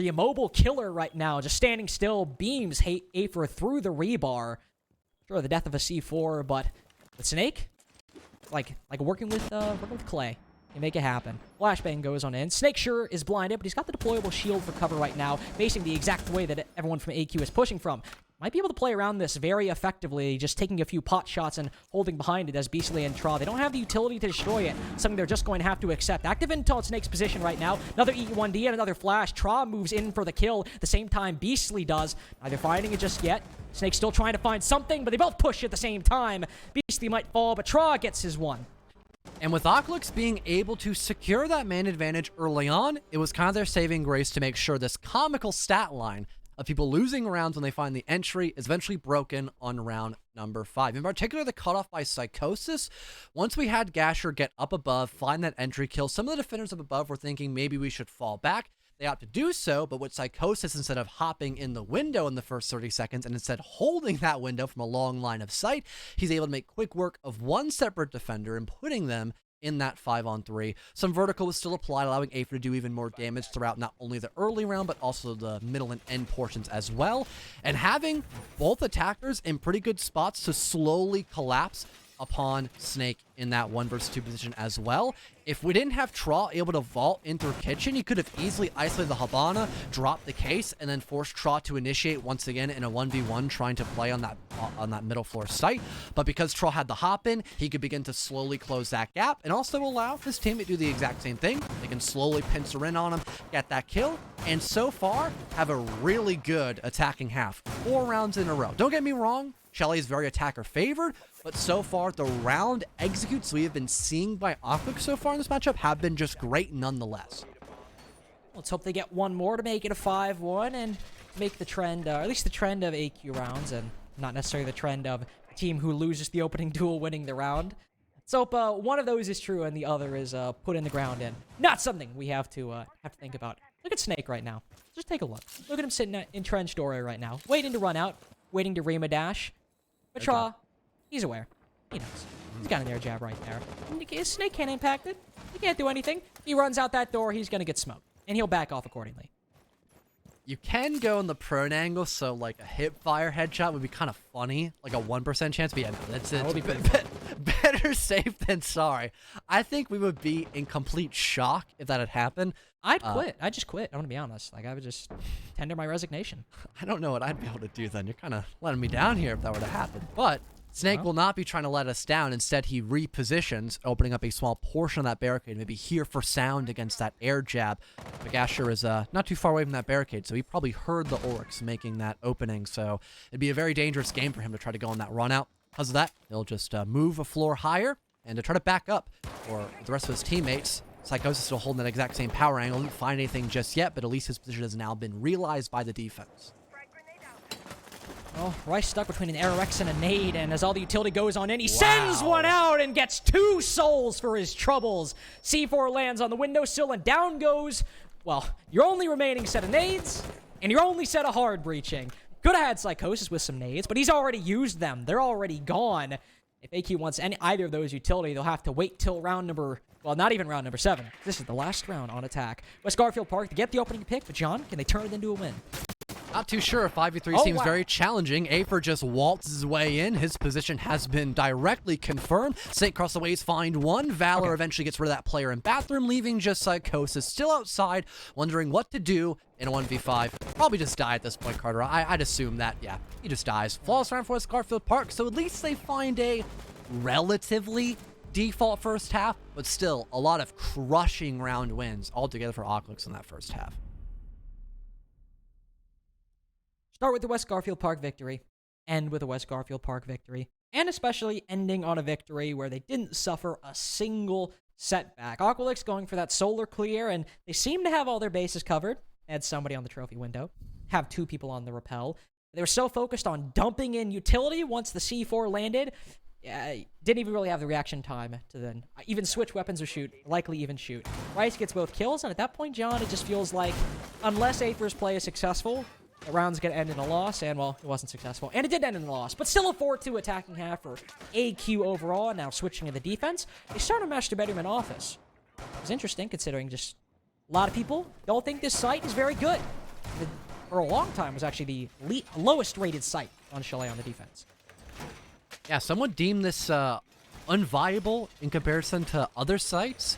immobile killer right now, just standing still, beams Afer through the rebar. Sure, the death of a C4, but with Snake, like working with Clay. You make it happen. Flashbang goes on in. Snake sure is blinded, but he's got the deployable shield for cover right now, facing the exact way that everyone from AQ is pushing from. Might be able to play around this very effectively, just taking a few pot shots and holding behind it as Beastly and Tra. They don't have the utility to destroy it, something they're just going to have to accept. Active intel on Snake's position right now. Another E1D and another flash. Tra moves in for the kill. At the same time, Beastly does. Neither finding it just yet. Snake's still trying to find something, but they both push at the same time. Beastly might fall, but Tra gets his one. And with Aqualix being able to secure that man advantage early on, it was kind of their saving grace to make sure this comical stat line of people losing rounds when they find the entry is eventually broken on round number 5. In particular, the cutoff by Psychosis. Once we had Gasher get up above, find that entry kill, some of the defenders up above were thinking maybe we should fall back. They opt to do so, but with Psychosis, instead of hopping in the window in the first 30 seconds and instead holding that window from a long line of sight, he's able to make quick work of one separate defender and putting them in that 5-on-3. Some vertical was still applied, allowing Afer to do even more damage throughout not only the early round, but also the middle and end portions as well. And having both attackers in pretty good spots to slowly collapse upon Snake in that 1 versus 2 position as well. If we didn't have Tra able to vault in through kitchen, he could have easily isolated the Habana, dropped the case, and then forced Tra to initiate once again in a 1v1 trying to play on that middle floor site. But because Tra had the hop in, he could begin to slowly close that gap and also allow his team to do the exact same thing. They can slowly pincer in on him, get that kill, and so far have a really good attacking half. 4 rounds in a row. Don't get me wrong, Chalet is very attacker favored, but so far the round executes we have been seeing by Aqualix so far in this matchup have been just great nonetheless. Let's hope they get one more to make it a 5-1 and make the trend, or at least the trend of AQ rounds, and not necessarily the trend of a team who loses the opening duel winning the round. Let's hope one of those is true and the other is put in the ground and not something we have to think about. Look Look at Snake right now. Just take a look. Look at him sitting in trench doorway right now, waiting to run out, waiting to ream a dash. But Tra, he's aware. He knows. He's got an air jab right there. And Snake can't impact it. He can't do anything. He runs out that door, he's going to get smoked. And he'll back off accordingly. You can go in the prone angle, so like a hip fire headshot would be kind of funny, like a 1% chance. But yeah, no, that's it. That would be Better safe than sorry. I think we would be in complete shock if that had happened. I'd quit. I'd just quit. I'm going to be honest. Like, I would just tender my resignation. I don't know what I'd be able to do then. You're kind of letting me down here if that were to happen. But Snake will not be trying to let us down. Instead, he repositions, opening up a small portion of that barricade, maybe here for sound against that air jab. But Gasher is not too far away from that barricade, so he probably heard the Oryx making that opening. So it'd be a very dangerous game for him to try to go on that run out. Because of that, he'll just move a floor higher and to try to back up for the rest of his teammates. Psychosis still holding that exact same power angle. Didn't find anything just yet, but at least his position has now been realized by the defense. Well, Rice stuck between an Aerox and a nade, and as all the utility goes on in, he sends one out and gets 2 souls for his troubles. C4 lands on the windowsill, and down goes, well, your only remaining set of nades, and your only set of hard breaching. Could have had Psychosis with some nades, but he's already used them. They're already gone. If AQ wants either of those utility, they'll have to wait till round number, well, not even round number 7. This is the last round on attack. West Garfield Park to get the opening pick, but John, can they turn it into a win? Not too sure. 5v3 seems very challenging. Afer just waltzes his way in. His position has been directly confirmed. Snake across the ways find one. Valor eventually gets rid of that player in bathroom, leaving just Psychosis still outside, wondering what to do in a 1v5. Probably just die at this point, Carter. I'd assume that, yeah, he just dies. Flawless round for West Garfield Park, so at least they find a relatively default first half, but still a lot of crushing round wins altogether for Aqualix in that first half. Start with the West Garfield Park victory, end with a West Garfield Park victory, and especially ending on a victory where they didn't suffer a single setback. Aqualix going for that solar clear, and they seem to have all their bases covered. They had somebody on the trophy window, have 2 people on the rappel. They were so focused on dumping in utility once the C4 landed, didn't even really have the reaction time to then even switch weapons or shoot, likely even shoot. Rice gets both kills, and at that point, John, it just feels like unless Afer's play is successful, the round's going to end in a loss, and, well, it wasn't successful. And it did end in a loss, but still a 4-2 attacking half for AQ overall. Now switching to the defense, they start a master bedroom and office. It's interesting, considering just a lot of people don't think this site is very good. For a long time, it was actually the lowest rated site on Chalet on the defense. Yeah, someone deemed this unviable in comparison to other sites,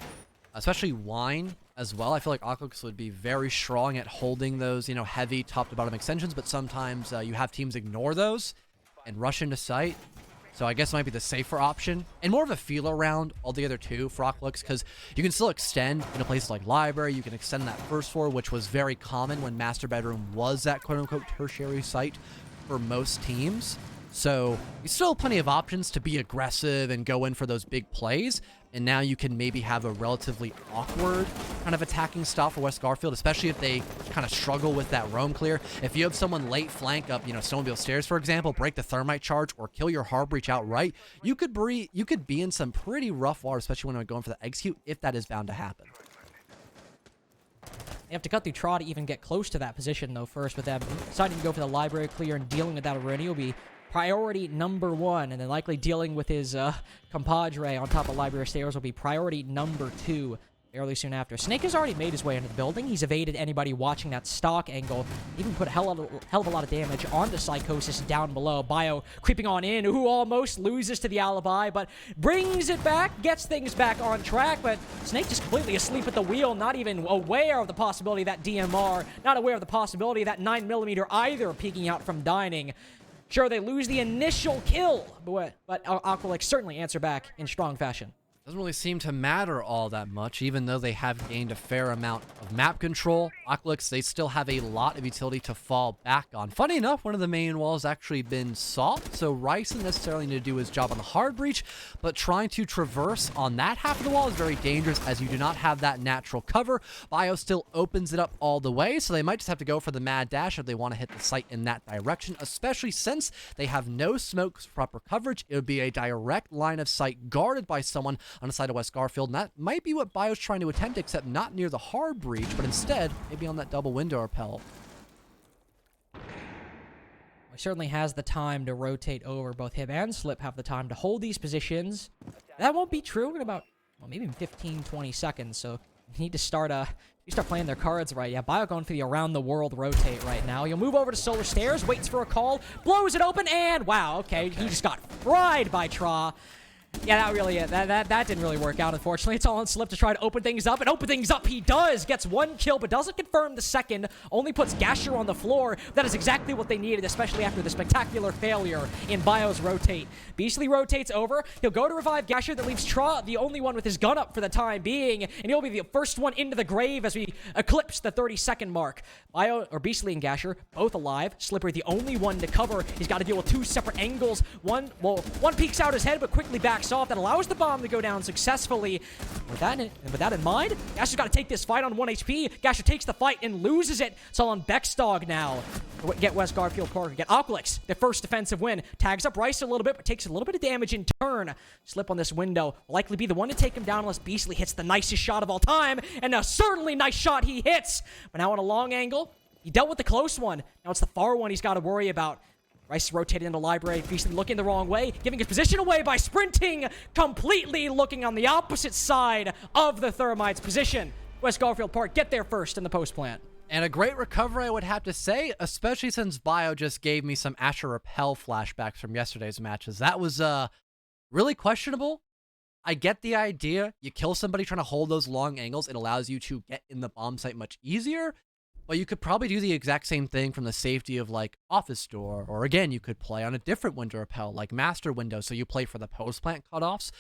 especially Wine as well. I feel like Aqualix would be very strong at holding those, you know, heavy top-to-bottom extensions, but sometimes you have teams ignore those and rush into site. So I guess it might be the safer option and more of a feeler round altogether too for Aqualix, because you can still extend in a place like Library. You can extend that first floor, which was very common when Master Bedroom was that quote-unquote tertiary site for most teams. So you still have plenty of options to be aggressive and go in for those big plays. And now you can maybe have a relatively awkward kind of attacking style for West Garfield, especially if they kind of struggle with that roam clear. If you have someone late flank up, you know, Snowmobile Stairs, for example, break the thermite charge or kill your hard breach outright, you could be in some pretty rough water, especially when I'm going for the execute, if that is bound to happen. They have to cut through Traw to even get close to that position, though, first, with them deciding to go for the Library clear and dealing with that already will be priority number 1, and then likely dealing with his compadre on top of Library Stairs will be priority number 2 fairly soon after. Snake has already made his way into the building. He's evaded anybody watching that stock angle. Even put a hell of a lot of damage onto Psychosis down below. Bio creeping on in, who almost loses to the alibi, but brings it back, gets things back on track, but Snake just completely asleep at the wheel, not even aware of the possibility of that DMR, not aware of the possibility of that 9mm either peeking out from dining. Sure, they lose the initial kill, but Aqualix certainly answer back in strong fashion. Doesn't really seem to matter all that much, even though they have gained a fair amount of map control. Aqualix, they still have a lot of utility to fall back on. Funny enough, one of the main walls actually been soft, so Rice doesn't necessarily need to do his job on the hard breach, but trying to traverse on that half of the wall is very dangerous as you do not have that natural cover. Bio still opens it up all the way, so they might just have to go for the mad dash if they want to hit the site in that direction, especially since they have no smokes for proper coverage. It would be a direct line of sight guarded by someone on the side of West Garfield, and that might be what Bio's trying to attempt, except not near the hard breach, but instead maybe on that double window repel. He certainly has the time to rotate over. Both him and Slip have the time to hold these positions. That won't be true in about, well, maybe 15, 20 seconds, so you need to start playing their cards right. Yeah, Bio going for the around the world rotate right now. He'll move over to Solar Stairs, waits for a call, blows it open, and wow, okay. He just got fried by Tra. Yeah, that didn't really work out, unfortunately. It's all on Slip to try to open things up, and open things up he does! Gets one kill, but doesn't confirm the second. Only puts Gasher on the floor. That is exactly what they needed, especially after the spectacular failure in Bio's rotate. Beastly rotates over. He'll go to revive Gasher. That leaves Tra the only one with his gun up for the time being, and he'll be the first one into the grave as we eclipse the 30-second mark. Beastly and Gasher, both alive. Slippery, the only one to cover. He's got to deal with two separate angles. One peeks out his head, but quickly backs off. That allows the bomb to go down successfully. With that in mind, Gasher's got to take this fight on 1 HP. Gasher takes the fight and loses it. It's all on Bexdog now. Get West Garfield Park. Get Aqualix, the first defensive win. Tags up Rice a little bit, but takes a little bit of damage in turn. Slip on this window. Likely be the one to take him down unless Beastly hits the nicest shot of all time. And a certainly nice shot he hits. But now on a long angle, he dealt with the close one. Now it's the far one he's got to worry about. Rice rotated into Library, Beastly looking the wrong way, giving his position away by sprinting, completely looking on the opposite side of the Thermite's position. West Garfield Park get there first in the post plant. And a great recovery, I would have to say, especially since Bio just gave me some Asher Repel flashbacks from yesterday's matches. That was really questionable. I get the idea. You kill somebody trying to hold those long angles, it allows you to get in the bomb site much easier. But you could probably do the exact same thing from the safety of, like, Office Door. Or, again, you could play on a different window repel, like Master Window, so you play for the post-plant cutoffs.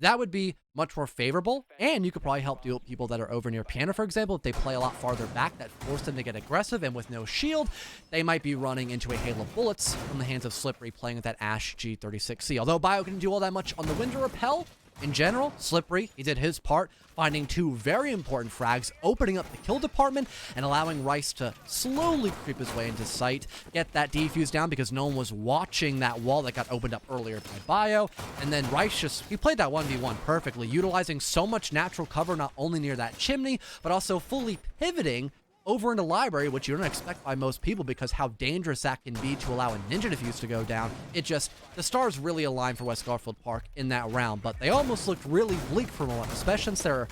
That would be much more favorable, and you could probably help deal with people that are over near Piano, for example. If they play a lot farther back, that force them to get aggressive, and with no shield, they might be running into a hail of bullets from the hands of Slippery playing with that Ash G36C. Although Bio couldn't do all that much on the window repel, in general, Slippery, he did his part, finding two very important frags, opening up the kill department, and allowing Rice to slowly creep his way into sight, get that defuse down because no one was watching that wall that got opened up earlier by Bio, and then Rice he played that 1v1 perfectly, utilizing so much natural cover not only near that chimney, but also fully pivoting over into Library, which you don't expect by most people because how dangerous that can be to allow a ninja defuse to go down. The stars really aligned for West Garfield Park in that round, but they almost looked really bleak for a moment, especially since their,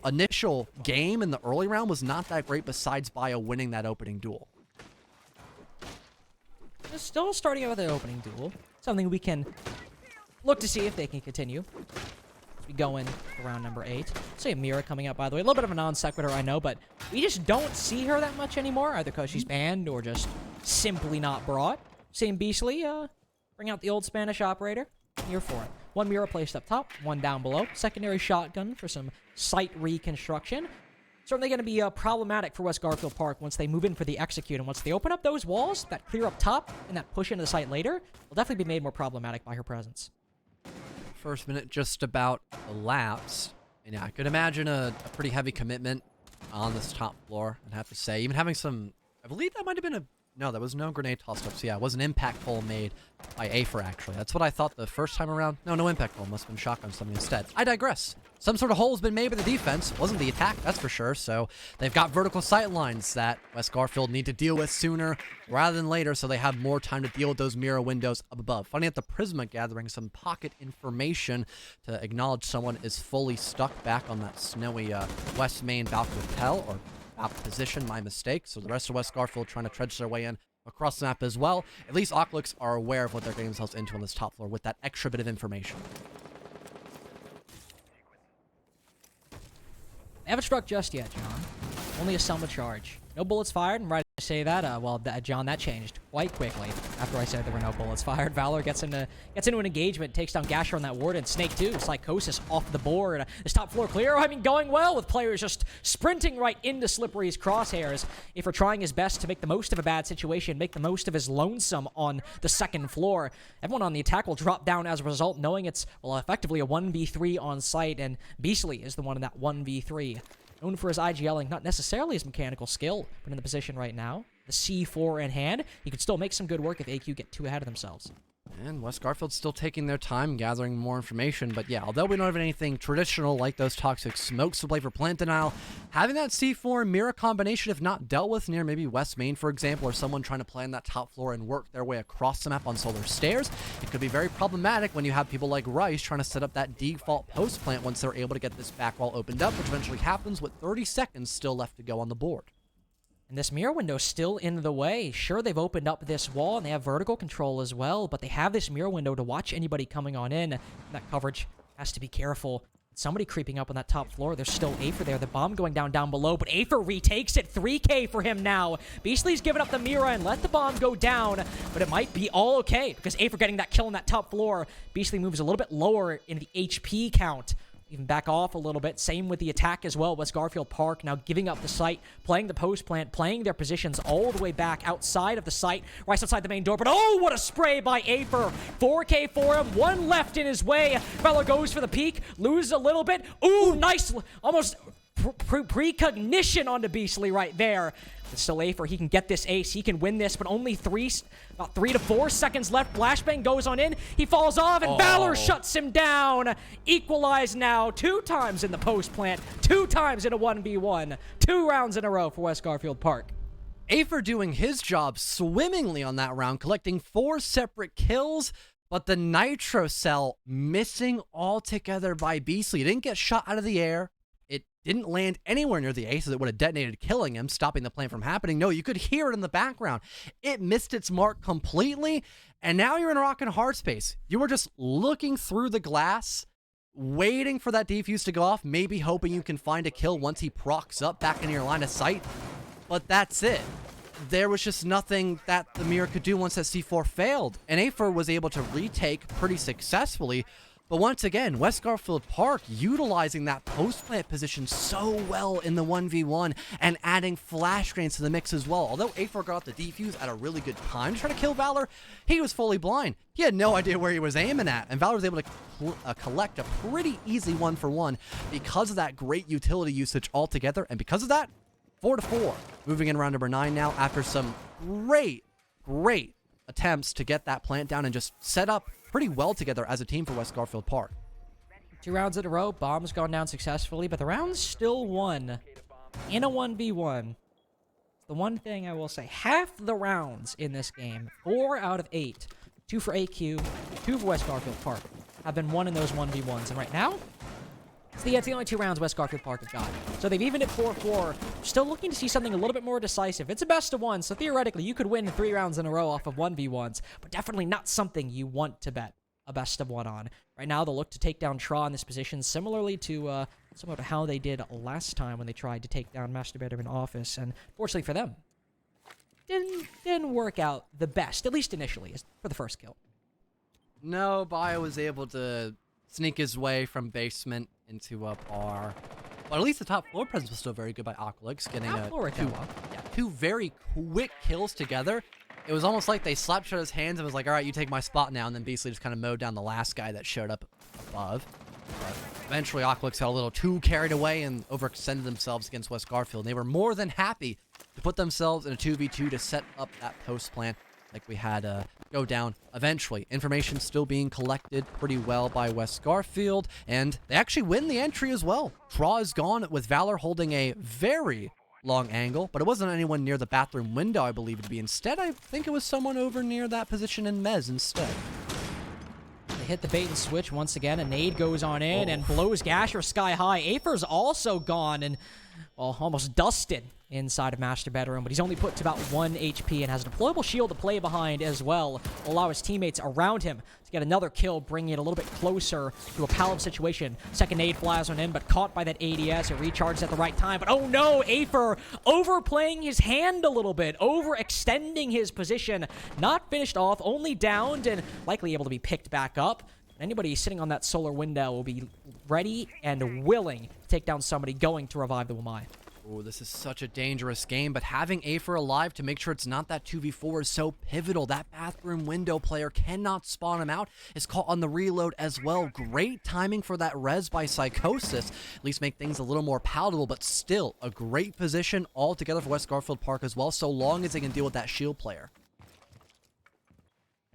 initial game in the early round was not that great besides Bio winning that opening duel. Still starting out with the opening duel. Something we can look to see if they can continue. We go in round number 8. Say Mira coming up, by the way. A little bit of a non sequitur, I know, but we just don't see her that much anymore, either because she's banned or just simply not brought. Same Beastly, bring out the old Spanish operator. Here for it. One Mira placed up top, one down below. Secondary shotgun for some site reconstruction. Certainly going to be problematic for West Garfield Park once they move in for the execute. And once they open up those walls that clear up top and that push into the site later, will definitely be made more problematic by her presence. First minute just about elapsed. And yeah, I could imagine a pretty heavy commitment on this top floor, I'd have to say. Even having some, I believe that might have been no, there was no grenade tossed up. So yeah, it was an impact hole made by Afer, actually. That's what I thought the first time around. No impact hole. Must have been shotgun something instead. I digress. Some sort of hole has been made by the defense. Wasn't the attack, that's for sure. So they've got vertical sight lines that West Garfield need to deal with sooner rather than later, so they have more time to deal with those mirror windows up above. Funny at the Prisma gathering some pocket information to acknowledge someone is fully stuck back on that snowy west main balcony hotel, or out of position, my mistake. So the rest of West Garfield trying to trudge their way in across the map as well. At least Aqualix are aware of what they're getting themselves into on this top floor with that extra bit of information. They haven't struck just yet, John. Only a Selma charge. No bullets fired, and right to say that, John, that changed quite quickly after I said there were no bullets fired. Valor gets into an engagement, takes down Gasher on that ward, and Snake too. Psychosis off the board. This top floor clear, going well with players just sprinting right into Slippery's crosshairs. If we're trying his best to make the most of a bad situation, make the most of his lonesome on the second floor. Everyone on the attack will drop down as a result, knowing it's, effectively a 1v3 on site, and Beastly is the one in that 1v3. Known for his IGLing, not necessarily his mechanical skill, but in the position right now. The C4 in hand, he could still make some good work if AQ get too ahead of themselves. And West Garfield's still taking their time gathering more information. But yeah, although we don't have anything traditional like those toxic smokes to play for plant denial, having that C4 mirror combination, if not dealt with near maybe West Main, for example, or someone trying to play on that top floor and work their way across the map on solar stairs, it could be very problematic when you have people like Rice trying to set up that default post plant once they're able to get this back wall opened up, which eventually happens with 30 seconds still left to go on the board. And this mirror window still in the way. Sure, they've opened up this wall, and they have vertical control as well, but they have this mirror window to watch anybody coming on in. And that coverage has to be careful. Somebody creeping up on that top floor. There's still Aether there. The bomb going down below, but Aether retakes it. 3K for him now. Beastly's given up the mirror and let the bomb go down, but it might be all okay because Aether getting that kill on that top floor. Beastly moves a little bit lower in the HP count. Even back off a little bit. Same with the attack as well. West Garfield Park now giving up the site, playing the post plant, playing their positions all the way back outside of the site, right outside the main door. But oh, what a spray by Aether. 4K for him, one left in his way. Feller goes for the peak, loses a little bit. Ooh, nice, almost precognition onto Beastly right there. But still Aether, he can get this ace, he can win this, but only about 3 to 4 seconds left. Flashbang goes on in, he falls off, and Valor shuts him down. Equalized now 2 times in the post plant, 2 times in a 1v1, 2 rounds in a row for West Garfield Park. Aether doing his job swimmingly on that round, collecting 4 separate kills, but the Nitro Cell missing altogether by Beastly. It didn't get shot out of the air. Didn't land anywhere near the ace, as it would have detonated, killing him, stopping the plant from happening. No, you could hear it in the background. It missed its mark completely, and now you're in a rock and hard space. You were just looking through the glass, waiting for that defuse to go off, maybe hoping you can find a kill once he procs up back into your line of sight, but that's it. There was just nothing that the mirror could do once that C4 failed, and Aether was able to retake pretty successfully. But once again, West Garfield Park utilizing that post-plant position so well in the 1v1 and adding flash grenades to the mix as well. Although Aether got the defuse at a really good time to try to kill Valor, he was fully blind. He had no idea where he was aiming at, and Valor was able to collect a pretty easy 1-for-1 because of that great utility usage altogether, and because of that, 4-4. Moving in round number 9 now after some great attempts to get that plant down and just set up pretty well together as a team for West Garfield Park. 2 rounds in a row, bomb's gone down successfully, but the round's still won in a 1v1. The one thing I will say, half the rounds in this game, 4 out of 8, 2 for AQ, 2 for West Garfield Park, have been won in those 1v1s. And right now, it's the only 2 rounds West Garfield Park have got. So they've evened it 4-4. Still looking to see something a little bit more decisive. It's a best of 1, so theoretically you could win 3 rounds in a row off of 1v1s, but definitely not something you want to bet a best of 1 on. Right now they'll look to take down Tra in this position, similar to how they did last time when they tried to take down Master Bedroom Office, and fortunately for them, didn't work out the best, at least initially, for the first kill. No, Bio was able to sneak his way from basement into a bar. But at least the top floor presence was still very good by Aqualix, getting two very quick kills together. It was almost like they slapped shut his hands and was like, all right, you take my spot now, and then basically just kind of mowed down the last guy that showed up above. But eventually Aqualix got a little too carried away and overextended themselves against West Garfield. And they were more than happy to put themselves in a 2v2 to set up that post plant like we had go down eventually. Information still being collected pretty well by West Garfield, and they actually win the entry as well. Tra is gone with Valor holding a very long angle, but it wasn't anyone near the bathroom window, I believe it to be. Instead, I think it was someone over near that position in Mez instead. They hit the bait and switch once again. A nade goes on in and blows Gasher sky high. Aether's also gone and, well, almost dusted inside of Master Bedroom, but he's only put to about 1 HP and has a deployable shield to play behind as well, will allow his teammates around him to get another kill, bringing it a little bit closer to a passive situation. Second nade flies on in, but caught by that ADS. It recharges at the right time, but oh no, Aether overplaying his hand a little bit, overextending his position, not finished off, only downed, and likely able to be picked back up. Anybody sitting on that solar window will be ready and willing to take down somebody going to revive the Wamai. Oh, this is such a dangerous game, but having Aether alive to make sure it's not that 2v4 is so pivotal. That bathroom window player cannot spawn him out. Is caught on the reload as well. Great timing for that res by Psychosis. At least make things a little more palatable, but still a great position altogether for West Garfield Park as well, so long as they can deal with that shield player.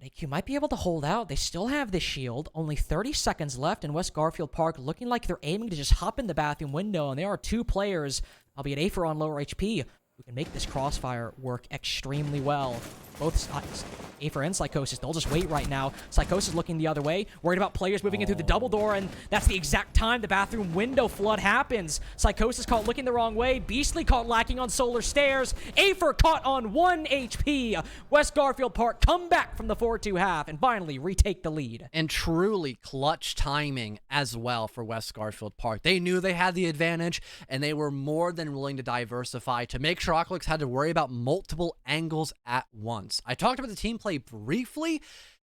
AQ might be able to hold out. They still have the shield. Only 30 seconds left in West Garfield Park, looking like they're aiming to just hop in the bathroom window. And there are 2 players, albeit Afer on lower HP, who can make this crossfire work extremely well. Both sides, Afer and Psychosis, they'll just wait right now. Psychosis looking the other way, worried about players moving in through the double door, and that's the exact time the bathroom window flood happens. Psychosis caught looking the wrong way. Beastly caught lacking on solar stairs. Afer caught on 1 HP. West Garfield Park come back from the 4-2 half and finally retake the lead. And truly clutch timing as well for West Garfield Park. They knew they had the advantage, and they were more than willing to diversify to make sure Aqualix had to worry about multiple angles at once. I talked about the team play briefly,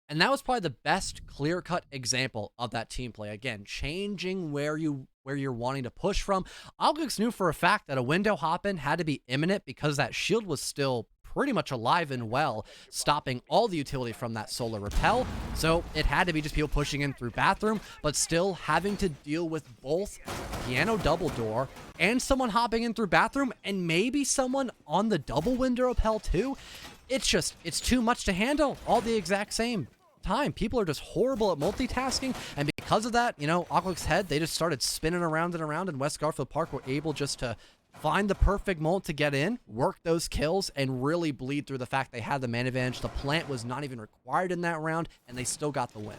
and that was probably the best clear-cut example of that team play. Again, changing where you're wanting to push from. Aqualix knew for a fact that a window hop-in had to be imminent because that shield was still pretty much alive and well, stopping all the utility from that solar repel. So it had to be just people pushing in through bathroom, but still having to deal with both piano double door and someone hopping in through bathroom and maybe someone on the double window repel too. It's too much to handle all the exact same time. People are just horrible at multitasking, and because of that, Aqualix head, they just started spinning around and around, and West Garfield Park were able just to find the perfect moment to get in, work those kills, and really bleed through the fact they had the man advantage. The plant was not even required in that round, and they still got the win.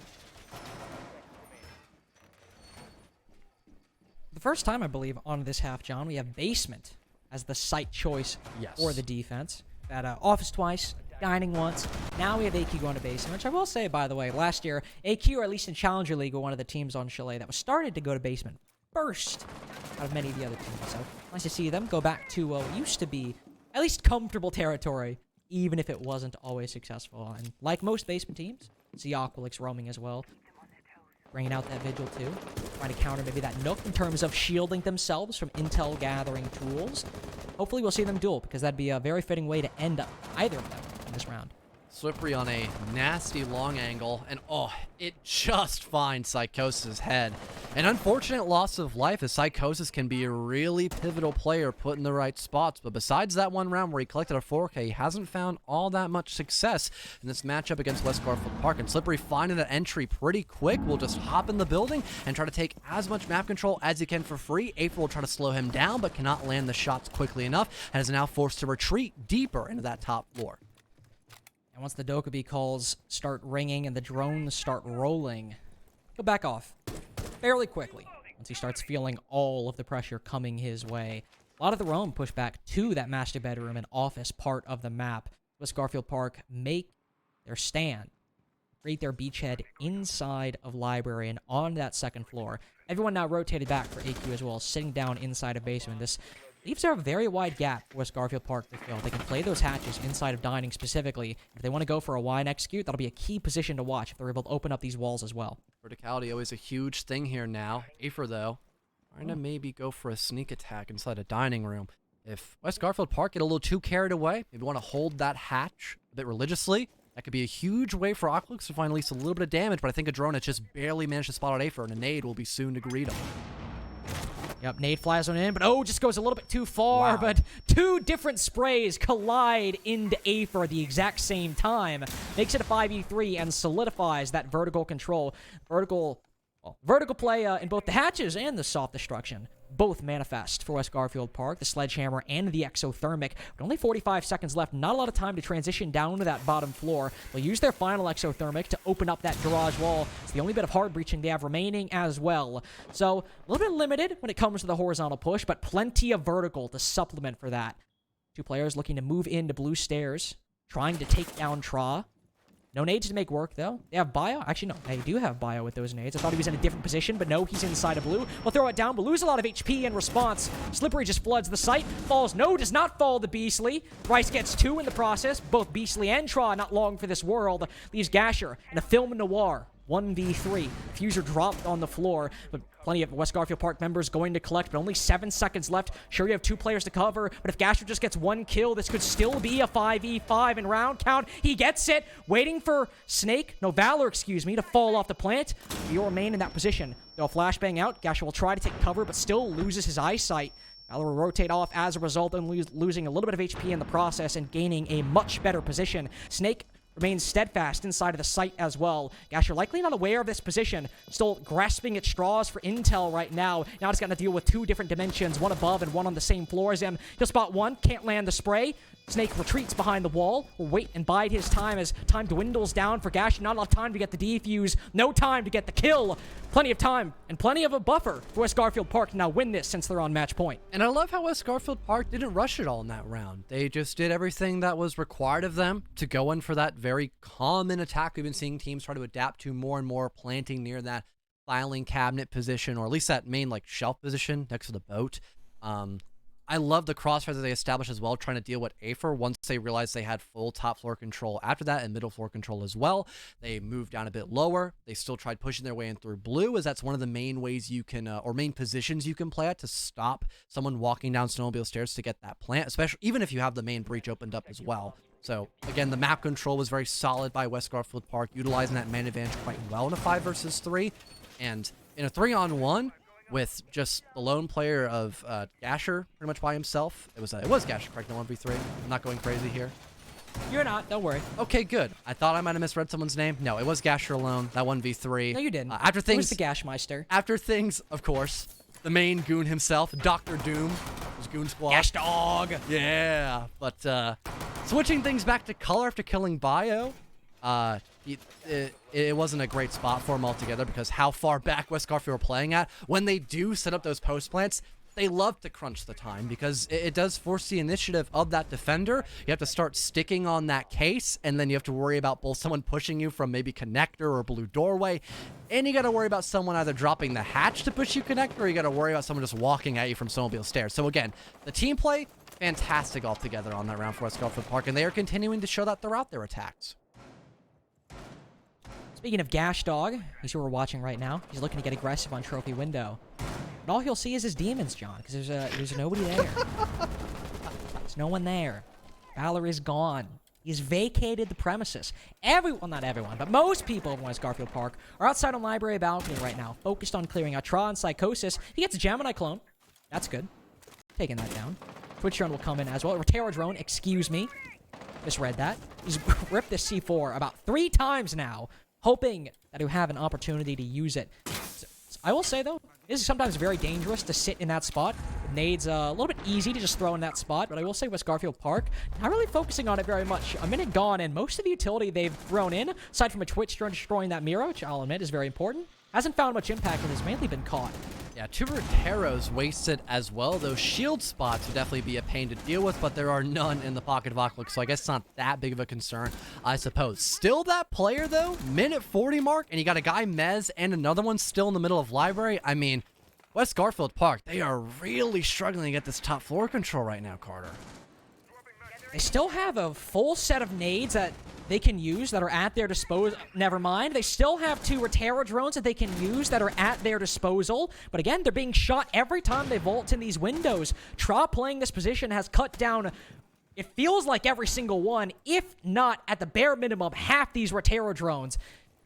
The first time, I believe, on this half, John, we have basement as the site choice for the defense. That office twice, dining once. Now we have AQ going to basement, which I will say, by the way, last year, AQ, or at least in Challenger League, were one of the teams on Chalet that was started to go to basement first out of many of the other teams. So nice to see them go back to what used to be at least comfortable territory, even if it wasn't always successful. And like most basement teams, see Aqualix roaming as well. Bringing out that Vigil too. Trying to counter maybe that Nook in terms of shielding themselves from intel gathering tools. Hopefully we'll see them duel, because that'd be a very fitting way to end up either of them in this round. Slippery on a nasty long angle, and it just finds Psychosis' head. An unfortunate loss of life, as Psychosis can be a really pivotal player put in the right spots, but besides that one round where he collected a 4K, he hasn't found all that much success in this matchup against West Garfield Park. And Slippery finding that entry pretty quick, will just hop in the building and try to take as much map control as he can for free. April will try to slow him down, but cannot land the shots quickly enough, and is now forced to retreat deeper into that top floor. And once the Dokkaebi calls start ringing and the drones start rolling, he'll back off fairly quickly once he starts feeling all of the pressure coming his way. A lot of the roam push back to that master bedroom and office part of the map. West Garfield Park make their stand, create their beachhead inside of library and on that second floor. Everyone now rotated back for AQ as well, sitting down inside of basement. This leaves there a very wide gap for West Garfield Park to fill. They can play those hatches inside of dining specifically. If they want to go for a Y and execute, that'll be a key position to watch if they're able to open up these walls as well. Verticality always a huge thing here now. Afer, though, trying to maybe go for a sneak attack inside a dining room. If West Garfield Park get a little too carried away, maybe want to hold that hatch a bit religiously, that could be a huge way for Aqualix to find at least a little bit of damage, but I think a drone has just barely managed to spot out Afer, and a nade will be soon to greet him. Yep, nade flies on in, but just goes a little bit too far. Wow. But 2 different sprays collide into Afer at the exact same time. Makes it a 5v3 and solidifies that vertical control. Vertical play in both the hatches and the soft destruction. Both manifest for West Garfield Park, the sledgehammer and the exothermic. But only 45 seconds left. Not a lot of time to transition down to that bottom floor. They'll use their final exothermic to open up that garage wall. It's the only bit of hard breaching they have remaining as well. So a little bit limited when it comes to the horizontal push, but plenty of vertical to supplement for that. 2 players looking to move into blue stairs, trying to take down Tra. No nades to make work, though. They have bio. Actually, no. They do have bio with those nades. I thought he was in a different position, but no, he's inside of blue. We'll throw it down, but lose a lot of HP in response. Slippery just floods the site. Falls. No, does not fall to Beastly. Rice gets 2 in the process. Both Beastly and Tra not long for this world. Leaves Gasher in a film noir. 1v3. Fuser dropped on the floor, but plenty of West Garfield Park members going to collect, but only 7 seconds left. Sure, you have 2 players to cover, but if Gasher just gets 1 kill, this could still be a 5v5 in round count. He gets it, waiting for Valor, to fall off the plant. He'll remain in that position. They'll flashbang out. Gasher will try to take cover, but still loses his eyesight. Valor will rotate off as a result, and losing a little bit of HP in the process and gaining a much better position. Snake remains steadfast inside of the site as well. Gasher likely not aware of this position, still grasping at straws for intel right now. Now it's got to deal with 2 different dimensions, one above and one on the same floor as him. He'll spot one, can't land the spray. Snake retreats behind the wall, will wait and bide his time as time dwindles down for Gasher. Not a lot of time to get the defuse, no time to get the kill. Plenty of time and plenty of a buffer for West Garfield Park to now win this since they're on match point. And I love how West Garfield Park didn't rush it all in that round. They just did everything that was required of them to go in for that very common attack we've been seeing teams try to adapt to more and more, planting near that filing cabinet position, or at least that main like shelf position next to the boat. I love the crossfire that they established as well, trying to deal with Afer once they realized they had full top floor control after that, and middle floor control as well. They moved down a bit lower. They still tried pushing their way in through blue, as that's one of the main ways you can, or main positions you can play at to stop someone walking down snowmobile stairs to get that plant, especially even if you have the main breach opened up as well. So again, the map control was very solid by West Garfield Park, utilizing that man advantage quite well in a 5 versus 3, and in a 3-on-1, with just the lone player of Gasher pretty much by himself. It was Gasher, correct? No 1v3. I'm not going crazy here. You're not, don't worry. Okay, good. I thought I might have misread someone's name. No, it was Gasher alone, that 1v3. No, you didn't. After things, it was the Gashmeister. After things, of course, the main goon himself, Dr. Doom, his goon squad. Gash dog. Yeah, but switching things back to color after killing Bio, it wasn't a great spot for him altogether, because how far back West Garfield were playing at. When they do set up those post plants, they love to crunch the time, because it does force the initiative of that defender. You have to start sticking on that case, and then you have to worry about both someone pushing you from maybe connector or blue doorway, and you got to worry about someone either dropping the hatch to push you connector, or you got to worry about someone just walking at you from snowmobile stairs. So again, the team play, fantastic altogether on that round for West Garfield Park, and they are continuing to show that throughout their attacks. Speaking of Gash Dog, he's who we're watching right now. He's looking to get aggressive on Trophy Window. But all he'll see is his demons, John, because there's nobody there. There's no one there. Valor is gone. He's vacated the premises. Well, not everyone, but most people in West Garfield Park are outside on Library Balcony right now, focused on clearing out Tra and Psychosis. He gets a Gemini clone. That's good. Taking that down. Twitch drone will come in as well. Rotero drone, excuse me. Misread that. He's ripped this C4 about 3 times now, hoping that he'll have an opportunity to use it. So, I will say, though, it is sometimes very dangerous to sit in that spot. Nades a little bit easy to just throw in that spot, but I will say West Garfield Park, not really focusing on it very much. A minute gone, and most of the utility they've thrown in, aside from a Twitch drone destroying that mirror, which I'll admit is very important, hasn't found much impact and has mainly been caught. Yeah, 2 Roteros wasted as well. Those shield spots would definitely be a pain to deal with, but there are none in the pocket of Aqualix, so I guess it's not that big of a concern, I suppose. Still that player, though, minute 40 mark, and you got a guy, Mez, and another one still in the middle of Library. I mean, West Garfield Park, they are really struggling to get this top floor control right now, Carter. They still have a full set of nades that they can use that are at their disposal. Never mind. They still have 2 Rotero drones that they can use that are at their disposal. But again, they're being shot every time they vault in these windows. Tra playing this position has cut down, it feels like every single one, if not at the bare minimum, half these Rotero drones.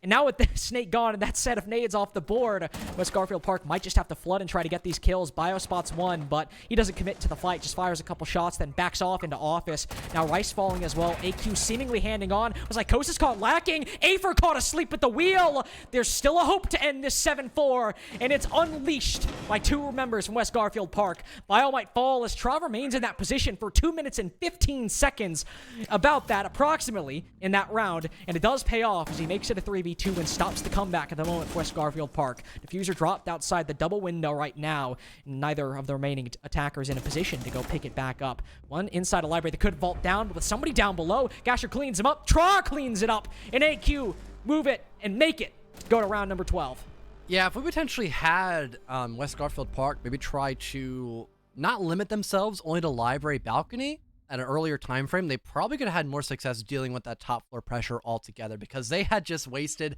And now with the Snake gone and that set of nades off the board, West Garfield Park might just have to flood and try to get these kills. Bio spots one, but he doesn't commit to the fight, just fires a couple shots, then backs off into office. Now Rice falling as well. AQ seemingly handing on. Was Psychosis caught lacking. Afer caught asleep at the wheel. There's still a hope to end this 7-4, and it's unleashed by 2 members from West Garfield Park. Bio might fall as Trav remains in that position for 2 minutes and 15 seconds. About that, approximately, in that round, and it does pay off as he makes it a 3v2 and stops the comeback at the moment for West Garfield Park. Diffuser dropped outside the double window right now. Neither of the remaining attackers in a position to go pick it back up. One inside a library that could vault down, but with somebody down below, Gasher cleans him up. Tra cleans it up. And AQ, move it and make it. Go to round number 12. Yeah, if we potentially had West Garfield Park maybe try to not limit themselves only to Library Balcony at an earlier time frame, they probably could have had more success dealing with that top floor pressure altogether, because they had just wasted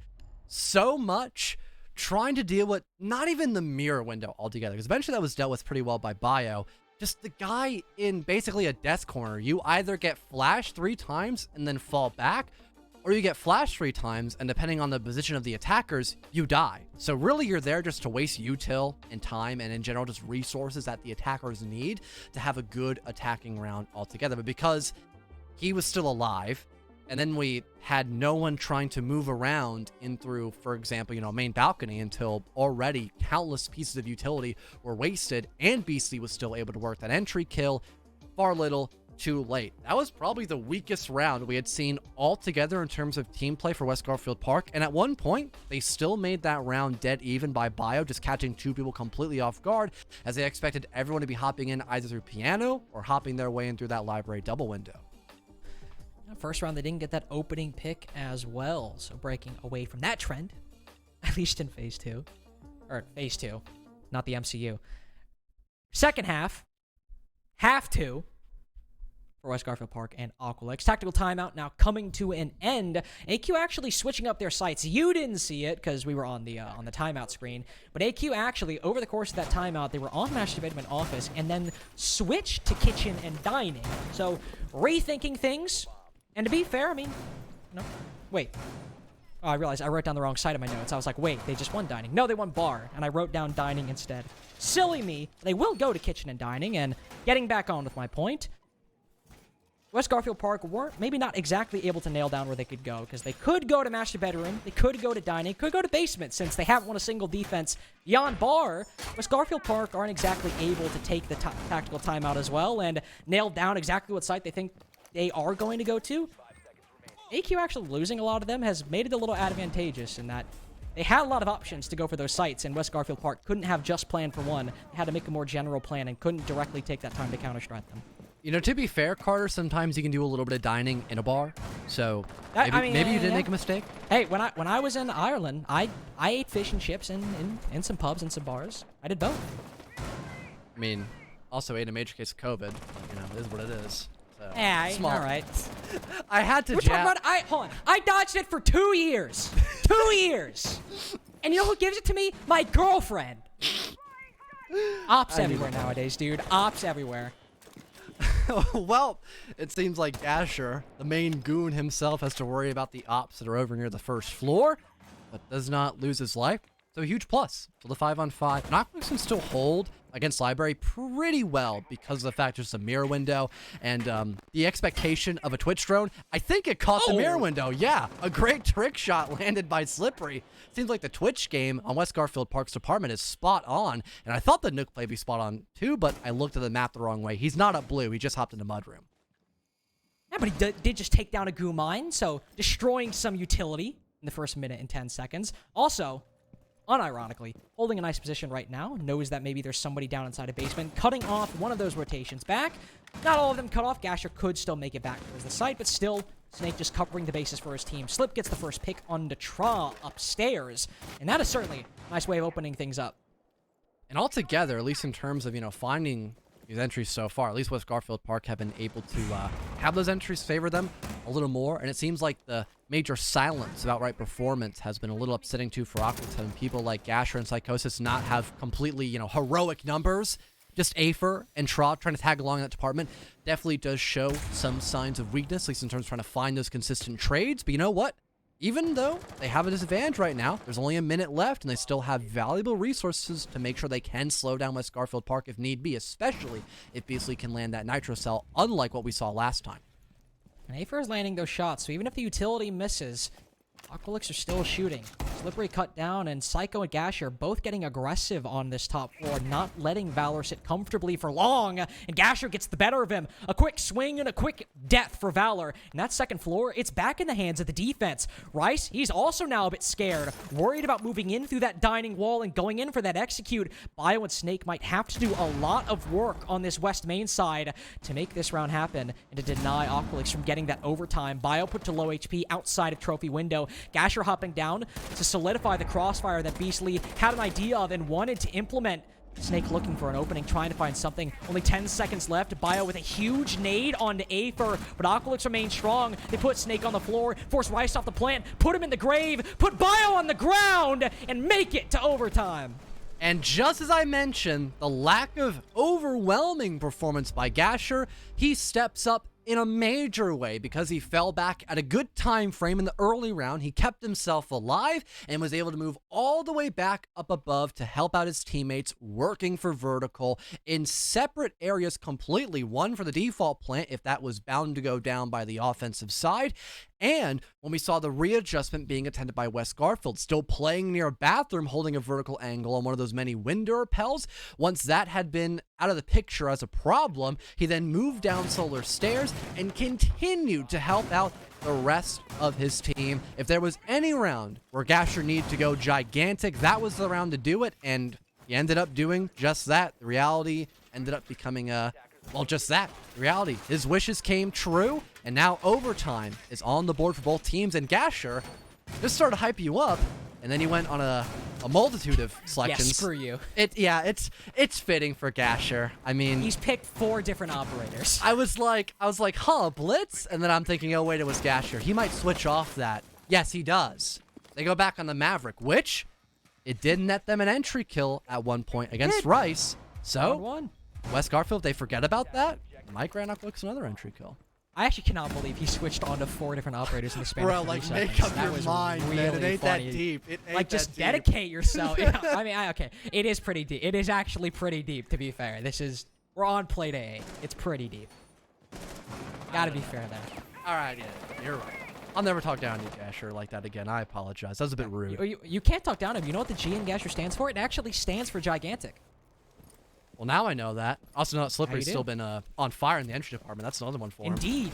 so much trying to deal with not even the mirror window altogether, because eventually that was dealt with pretty well by Bio. Just the guy in basically a death corner. You either get flashed 3 times and then fall back, or you get flashed 3 times, and depending on the position of the attackers, you die. So really, you're there just to waste util and time, and in general, just resources that the attackers need to have a good attacking round altogether. But because he was still alive, and then we had no one trying to move around in through, for example, main balcony until already countless pieces of utility were wasted, and Beastly was still able to work that entry kill. Far little, too late. That was probably the weakest round we had seen altogether in terms of team play for West Garfield Park, and at one point, they still made that round dead even by Bio, just catching 2 people completely off guard, as they expected everyone to be hopping in either through piano or hopping their way in through that library double window. First round, they didn't get that opening pick as well, so breaking away from that trend, at least in Phase 2. Or Phase 2, not the MCU. Second half, half 2 for West Garfield Park and Aqualix. Tactical timeout now coming to an end. AQ actually switching up their sights. You didn't see it because we were on the timeout screen, but AQ actually, over the course of that timeout, they were on Master Bedroom Office and then switched to kitchen and dining. So rethinking things. And to be fair, I mean, wait. Oh, I realized I wrote down the wrong side of my notes. I was like, wait, they just won dining. No, they won bar, and I wrote down dining instead. Silly me. They will go to kitchen and dining, and getting back on with my point, West Garfield Park weren't maybe not exactly able to nail down where they could go, because they could go to master bedroom, they could go to dining, could go to basement, since they haven't won a single defense beyond bar. West Garfield Park aren't exactly able to take the tactical timeout as well and nail down exactly what site they think they are going to go to. AQ actually losing a lot of them has made it a little advantageous in that they had a lot of options to go for those sites, and West Garfield Park couldn't have just planned for one. They had to make a more general plan and couldn't directly take that time to counter-strike them. To be fair, Carter, sometimes you can do a little bit of dining in a bar, so maybe you did make a mistake. Hey, when I was in Ireland, I ate fish and chips in some pubs and some bars. I did both. I mean, also ate a major case of COVID. It is what it is. So, yeah, smart. All right. I had to jab. Hold on. I dodged it for 2 years. 2 years. And you know who gives it to me? My girlfriend. Ops everywhere nowadays, dude. Ops everywhere. Well, it seems like Gasher, the main goon himself, has to worry about the ops that are over near the first floor, but does not lose his life. So a huge plus for the 5-on-5. And Aqualix can still hold against Library pretty well because of the fact there's a mirror window and the expectation of a Twitch drone. I think it caught the mirror window. Yeah, a great trick shot landed by Slippery. Seems like the Twitch game on West Garfield Park's department is spot on. And I thought the Nook play would be spot on too, but I looked at the map the wrong way. He's not up blue. He just hopped into Mudroom. Yeah, but he did just take down a goo mine, so destroying some utility in the first minute and 10 seconds. Also, unironically, holding a nice position right now, knows that maybe there's somebody down inside a basement, cutting off one of those rotations back. Not all of them cut off. Gasher could still make it back towards the site, but still, Snake just covering the bases for his team. Slip gets the first pick on the Tra upstairs, and that is certainly a nice way of opening things up. And altogether, at least in terms of, finding these entries so far, at least West Garfield Park have been able to have those entries favor them a little more, and it seems like the major silence of outright performance has been a little upsetting too for Aqualix, having people like Gasher and Psychosis not have completely, heroic numbers. Just Afer and Trot trying to tag along in that department definitely does show some signs of weakness, at least in terms of trying to find those consistent trades. But you know what? Even though they have a disadvantage right now, there's only a minute left, and they still have valuable resources to make sure they can slow down West Garfield Park if need be, especially if Beastly can land that Nitro Cell, unlike what we saw last time. And Afer is landing those shots, so even if the utility misses, Aqualix are still shooting. Slippery cut down, and Psycho and Gasher both getting aggressive on this top floor, not letting Valor sit comfortably for long, and Gasher gets the better of him. A quick swing and a quick death for Valor. And that second floor, it's back in the hands of the defense. Rice, he's also now a bit scared, worried about moving in through that dining wall and going in for that execute. Bio and Snake might have to do a lot of work on this west main side to make this round happen and to deny Aqualix from getting that overtime. Bio put to low HP outside of trophy window. Gasher hopping down to solidify the crossfire that Beastly had an idea of and wanted to implement. Snake looking for an opening, trying to find something. Only 10 seconds left. Bio with a huge nade onto Afer, but Aqualix remains strong. They put Snake on the floor, force Rice off the plant, put him in the grave, put Bio on the ground, and make it to overtime. And just as I mentioned, the lack of overwhelming performance by Gasher, he steps up in a major way because he fell back at a good time frame in the early round. He kept himself alive and was able to move all the way back up above to help out his teammates working for vertical in separate areas completely. One for the default plant if that was bound to go down by the offensive side, And when we saw the readjustment being attended by Wes Garfield, still playing near a bathroom, holding a vertical angle on one of those many window repels. Once that had been out of the picture as a problem, he then moved down Solar Stairs and continued to help out the rest of his team. If there was any round where Gasher needed to go gigantic, that was the round to do it, and he ended up doing just that. The reality ended up becoming well, just that. The reality. His wishes came true, and now overtime is on the board for both teams, and Gasher just started to hype you up, and then he went on a multitude of selections. Yeah, screw you. It's fitting for Gasher. I mean, He's picked 4 different operators. I was like, huh, Blitz? And then I'm thinking, oh, wait, it was Gasher. He might switch off that. Yes, he does. They go back on the Maverick, which it did net them an entry kill at one point against Rice. So, Round 1. Wes Garfield, they forget about that. Mike grant Aqualix another entry kill. I actually cannot believe he switched on to 4 different operators in the span Bro, of 3 like, seconds. make up That your was mind, really man. It ain't funny. that deep. It ain't Like, that just deep. dedicate yourself. I mean, okay, it is pretty deep. It is actually pretty deep, to be fair. We're on Playday 8. It's pretty deep. Gotta be fair there. All right, yeah, you're right. I'll never talk down to you, Gasher, like that again. I apologize. That was a bit rude. You can't talk down to him. You know what the G in Gasher stands for? It actually stands for gigantic. Well, now I know that. Also know that Slippery's do? still been on fire in the entry department. That's another one for him. Indeed.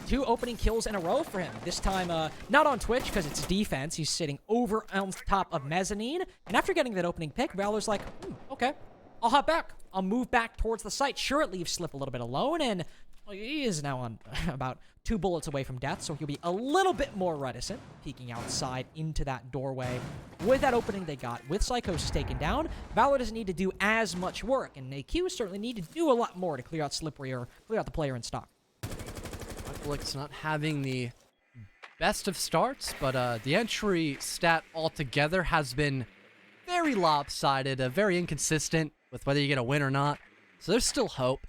2 opening kills in a row for him. This time, not on Twitch because it's defense. He's sitting over on top of Mezzanine. And after getting that opening pick, Valor's like, okay, I'll hop back. I'll move back towards the site. Sure, it leaves Slip a little bit alone, and he is now on about 2 bullets away from death, so he'll be a little bit more reticent, peeking outside into that doorway. With that opening they got, with Psychosis taken down, Valor doesn't need to do as much work, and AQ certainly need to do a lot more to clear out Slippery or clear out the player in stock. Aqualix not having the best of starts, but the entry stat altogether has been very lopsided, very inconsistent with whether you get a win or not. So there's still hope.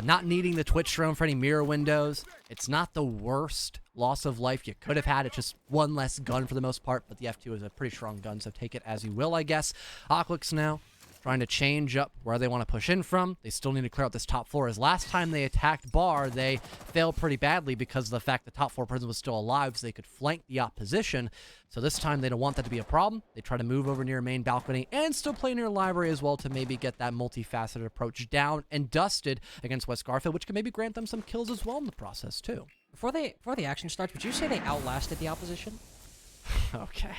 Not needing the Twitch drone for any mirror windows. It's not the worst loss of life you could have had. It's just one less gun for the most part, but the F2 is a pretty strong gun, so take it as you will, I guess. Aqualix now trying to change up where they want to push in from. They still need to clear out this top floor, as last time they attacked Bar, they failed pretty badly because of the fact the top floor prison was still alive, so they could flank the opposition. So this time they don't want that to be a problem. They try to move over near main balcony and still play near library as well to maybe get that multifaceted approach down and dusted against West Garfield, which can maybe grant them some kills as well in the process too. Before the action starts, would you say they outlasted the opposition? Okay.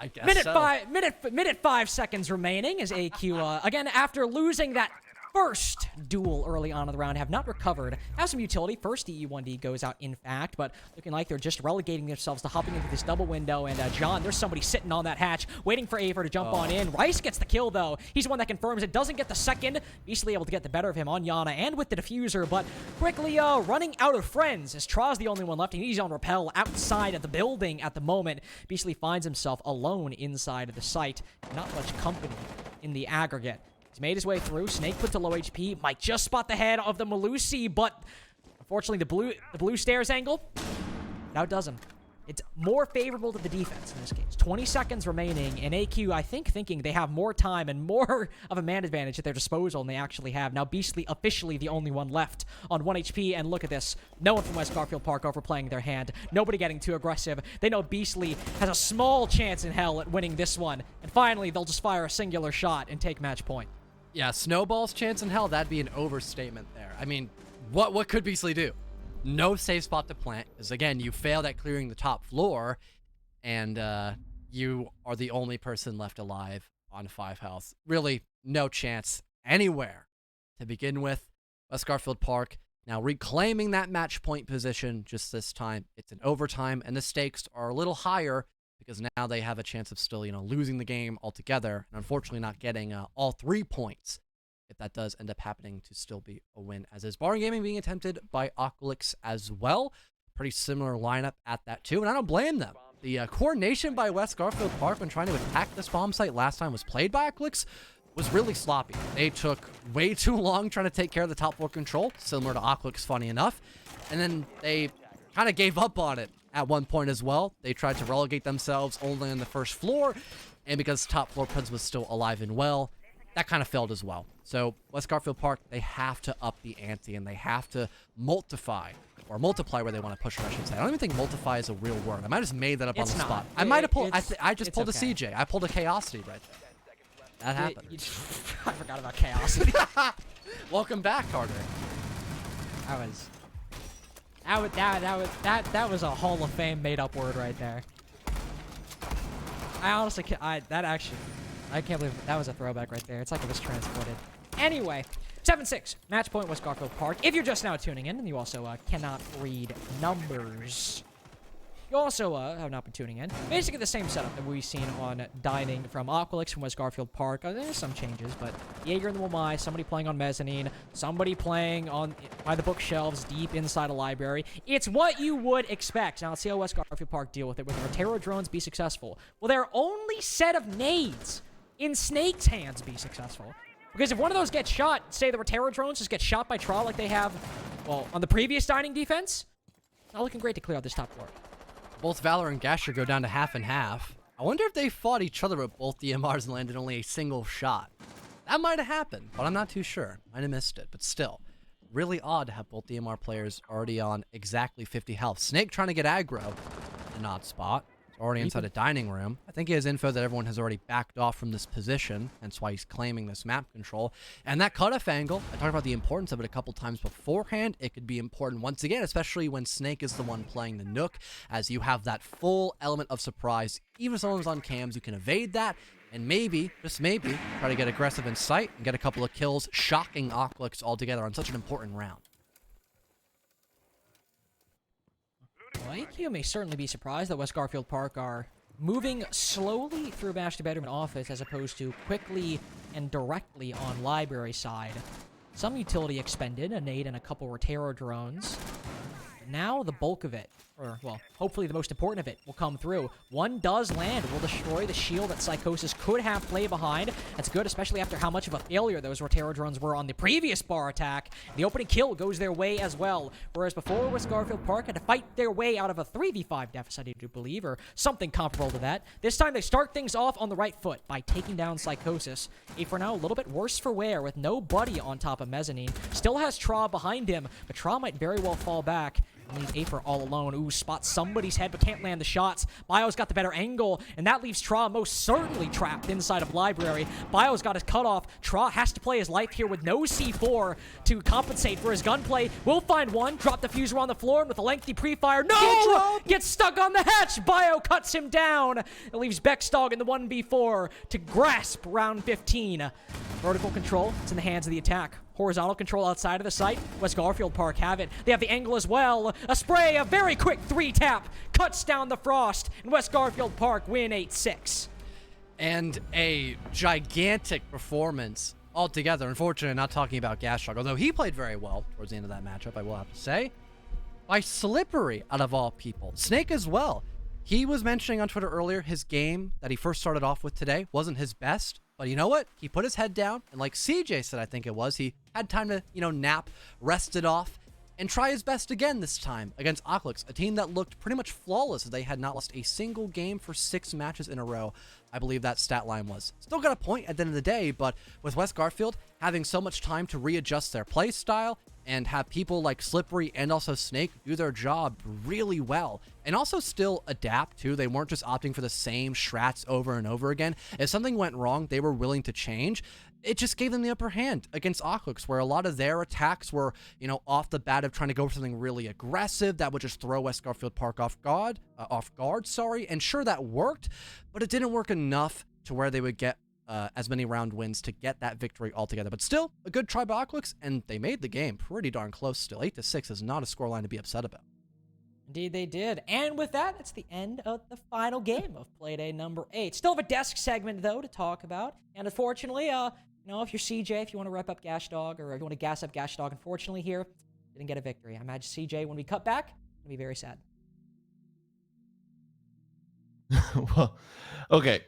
I guess Minute 5 seconds remaining as AQ, again, after losing that first duel early on in the round, have not recovered. Have some utility. First DE1D goes out, in fact, but looking like they're just relegating themselves to hopping into this double window. And John, there's somebody sitting on that hatch, waiting for Aver to jump on in. Rice gets the kill, though. He's the one that confirms it. Doesn't get the second. Beastly able to get the better of him on Yana and with the diffuser, but quickly running out of friends as Tra's the only one left. And he's on rappel outside of the building at the moment. Beastly finds himself alone inside of the site. Not much company in the aggregate. He's made his way through. Snake put to low HP. Might just spot the head of the Malusi, but unfortunately the blue stairs angle outdoes him. It's more favorable to the defense in this case. 20 seconds remaining, and AQ, I think, thinking they have more time and more of a man advantage at their disposal than they actually have. Now, Beastly officially the only one left on 1 HP, and look at this. No one from West Garfield Park overplaying their hand. Nobody getting too aggressive. They know Beastly has a small chance in hell at winning this one, and finally, they'll just fire a singular shot and take match point. Yeah, Snowball's chance in hell, that'd be an overstatement there. I mean, what could Beastly do? No safe spot to plant, because again, you failed at clearing the top floor, and you are the only person left alive on 5 health. Really, no chance anywhere to begin with. West Garfield Park now reclaiming that match point position, just this time it's an overtime, and the stakes are a little higher because now they have a chance of still, losing the game altogether, and unfortunately not getting all 3 points. If that does end up happening to still be a win, as is Barn Gaming being attempted by Aqualix as well. Pretty similar lineup at that too, and I don't blame them. The coordination by West Garfield Park when trying to attack this bomb site last time was played by Aqualix was really sloppy. They took way too long trying to take care of the top floor control, similar to Aqualix, funny enough, and then they kind of gave up on it at one point as well. They tried to relegate themselves only on the first floor, and because top floor presence was still alive and well, that kind of failed as well. So West Garfield Park, they have to up the ante, and they have to multiply or multiply where they want to push it, I should say. I don't even think multiply is a real word. I might have just made that up It's on the not. spot. I might have pulled. I just it's pulled okay. a CJ. I pulled a Chaosity right there. That happened. I forgot about chaos. Welcome back, Carter. That was a Hall of Fame made up word right there. I honestly can't. I can't believe that was a throwback right there. It's like it was transported. Anyway, 7-6 match point West Garfield Park. If you're just now tuning in, and you also cannot read numbers. You also have not been tuning in. Basically the same setup that we've seen on Dining from Aqualix from West Garfield Park. There's some changes, but Jaeger and the Womai, somebody playing on Mezzanine, somebody playing on by the bookshelves deep inside a library. It's what you would expect. Now let's see how West Garfield Park deal with it. Will the Rotero drones be successful? Will their only set of nades in Snake's hands be successful? Because if one of those gets shot, say the Rotero drones just get shot by Tra like they have, well, on the previous Dining defense, not looking great to clear out this top floor. Both Valor and Gasher go down to half and half. I wonder if they fought each other with both DMRs and landed only a single shot. That might have happened, but I'm not too sure. Might have missed it, but still. Really odd to have both DMR players already on exactly 50 health. Snake trying to get aggro. An odd spot. Already inside a dining room. I think he has info that everyone has already backed off from this position, hence why he's claiming this map control. And that cutoff angle, I talked about the importance of it a couple times beforehand. It could be important once again, especially when Snake is the one playing the Nook, as you have that full element of surprise. Even if someone's on cams, you can evade that, and maybe, just maybe, try to get aggressive in sight and get a couple of kills, shocking Aqualix altogether on such an important round. Well, AQ may certainly be surprised that West Garfield Park are moving slowly through master bedroom and office as opposed to quickly and directly on library side. Some utility expended, a nade and a couple Rotero drones. Now the bulk of it, or, well, hopefully the most important of it, will come through. One does land. Will destroy the shield that Psychosis could have play behind. That's good, especially after how much of a failure those Rotero drones were on the previous bar attack. The opening kill goes their way as well. Whereas before, West Garfield Park had to fight their way out of a 3v5 deficit, I do believe, or something comparable to that. This time they start things off on the right foot by taking down Psychosis. A for now a little bit worse for wear with nobody on top of Mezzanine. Still has Tra behind him, but Tra might very well fall back. And leave Afer all alone. Ooh, spots somebody's head, but can't land the shots. Bio's got the better angle, and that leaves Tra most certainly trapped inside of Library. Bio's got his cutoff. Tra has to play his life here with no C4 to compensate for his gunplay. Will find one, drop the fuser on the floor, and with a lengthy pre-fire, no! Gets stuck on the hatch. Bio cuts him down. It leaves Bexdog in the 1v4 to grasp round 15. Vertical control, it's in the hands of the attack. Horizontal control outside of the site. West Garfield Park have it. They have the angle as well. A spray, a very quick 3-tap. Cuts down the frost. And West Garfield Park win 8-6. And a gigantic performance altogether. Unfortunately, not talking about Gastrog, although he played very well towards the end of that matchup, I will have to say. By Slippery, out of all people. Snake as well. He was mentioning on Twitter earlier his game that he first started off with today wasn't his best. But you know what? He put his head down, and like CJ said, I think it was, he had time to, nap, rest it off, and try his best again this time against Aqualix, a team that looked pretty much flawless as they had not lost a single game for 6 matches in a row. I believe that stat line was. Still got a point at the end of the day, but with West Garfield having so much time to readjust their play style and have people like Slippery and also Snake do their job really well and also still adapt too. They weren't just opting for the same strats over and over again. If something went wrong, they were willing to change. It just gave them the upper hand against Aqualix, where a lot of their attacks were, off the bat of trying to go for something really aggressive that would just throw West Garfield Park off guard, and sure, that worked, but it didn't work enough to where they would get as many round wins to get that victory altogether. But still, a good try by Aqualix, and they made the game pretty darn close still. 8-6 is not a scoreline to be upset about. Indeed, they did. And with that, it's the end of the final game of Playday number 8. Still have a desk segment, though, to talk about. And unfortunately, if you're CJ, if you want to rep up Gashdog, or if you want to gas up Gashdog, unfortunately here, didn't get a victory. I imagine CJ, when we cut back, it'll be very sad. Well, okay.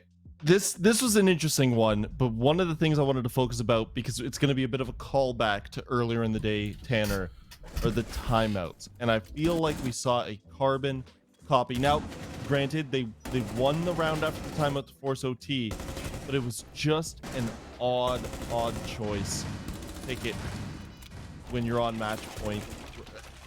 This was an interesting one, but one of the things I wanted to focus about, because it's going to be a bit of a callback to earlier in the day, Tanner, are the timeouts. And I feel like we saw a Carbon copy. Now, granted, they won the round after the timeout to force OT, but it was just an odd choice. Take it when you're on match point.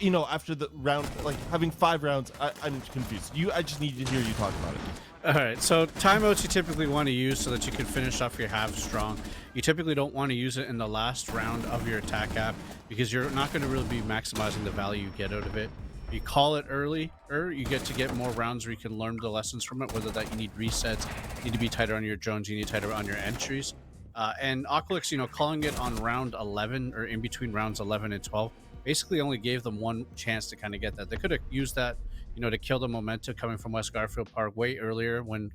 after the round, like having 5 rounds, I'm confused. I just need to hear you talk about it. All right, so timeouts you typically want to use so that you can finish off your half strong. You typically don't want to use it in the last round of your attack half because you're not going to really be maximizing the value you get out of it. If you call it early, you get to get more rounds where you can learn the lessons from it, whether that you need resets, you need to be tighter on your drones, you need tighter on your entries. And Aqualix, calling it on round 11 or in between rounds 11 and 12, basically only gave them one chance to kind of get that. They could have used that to kill the momentum coming from West Garfield Park way earlier when,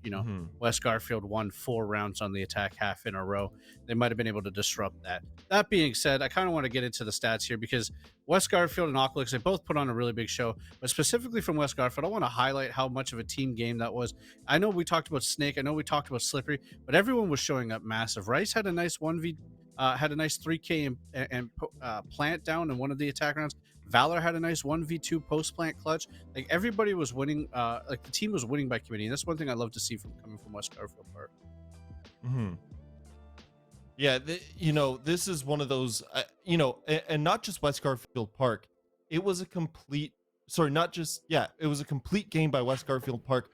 West Garfield won 4 rounds on the attack half in a row. They might have been able to disrupt that. That being said, I kind of want to get into the stats here because West Garfield and Aqualix, they both put on a really big show. But specifically from West Garfield, I want to highlight how much of a team game that was. I know we talked about Snake. I know we talked about Slippery. But everyone was showing up massive. Rice had a nice 3K and plant down in one of the attack rounds. Valor had a nice 1v2 post plant clutch. Like everybody was winning, like the team was winning by committee. And that's one thing I love to see from coming from West Garfield Park. Yeah, this is one of those, and not just West Garfield Park. It was a complete, it was a complete game by West Garfield Park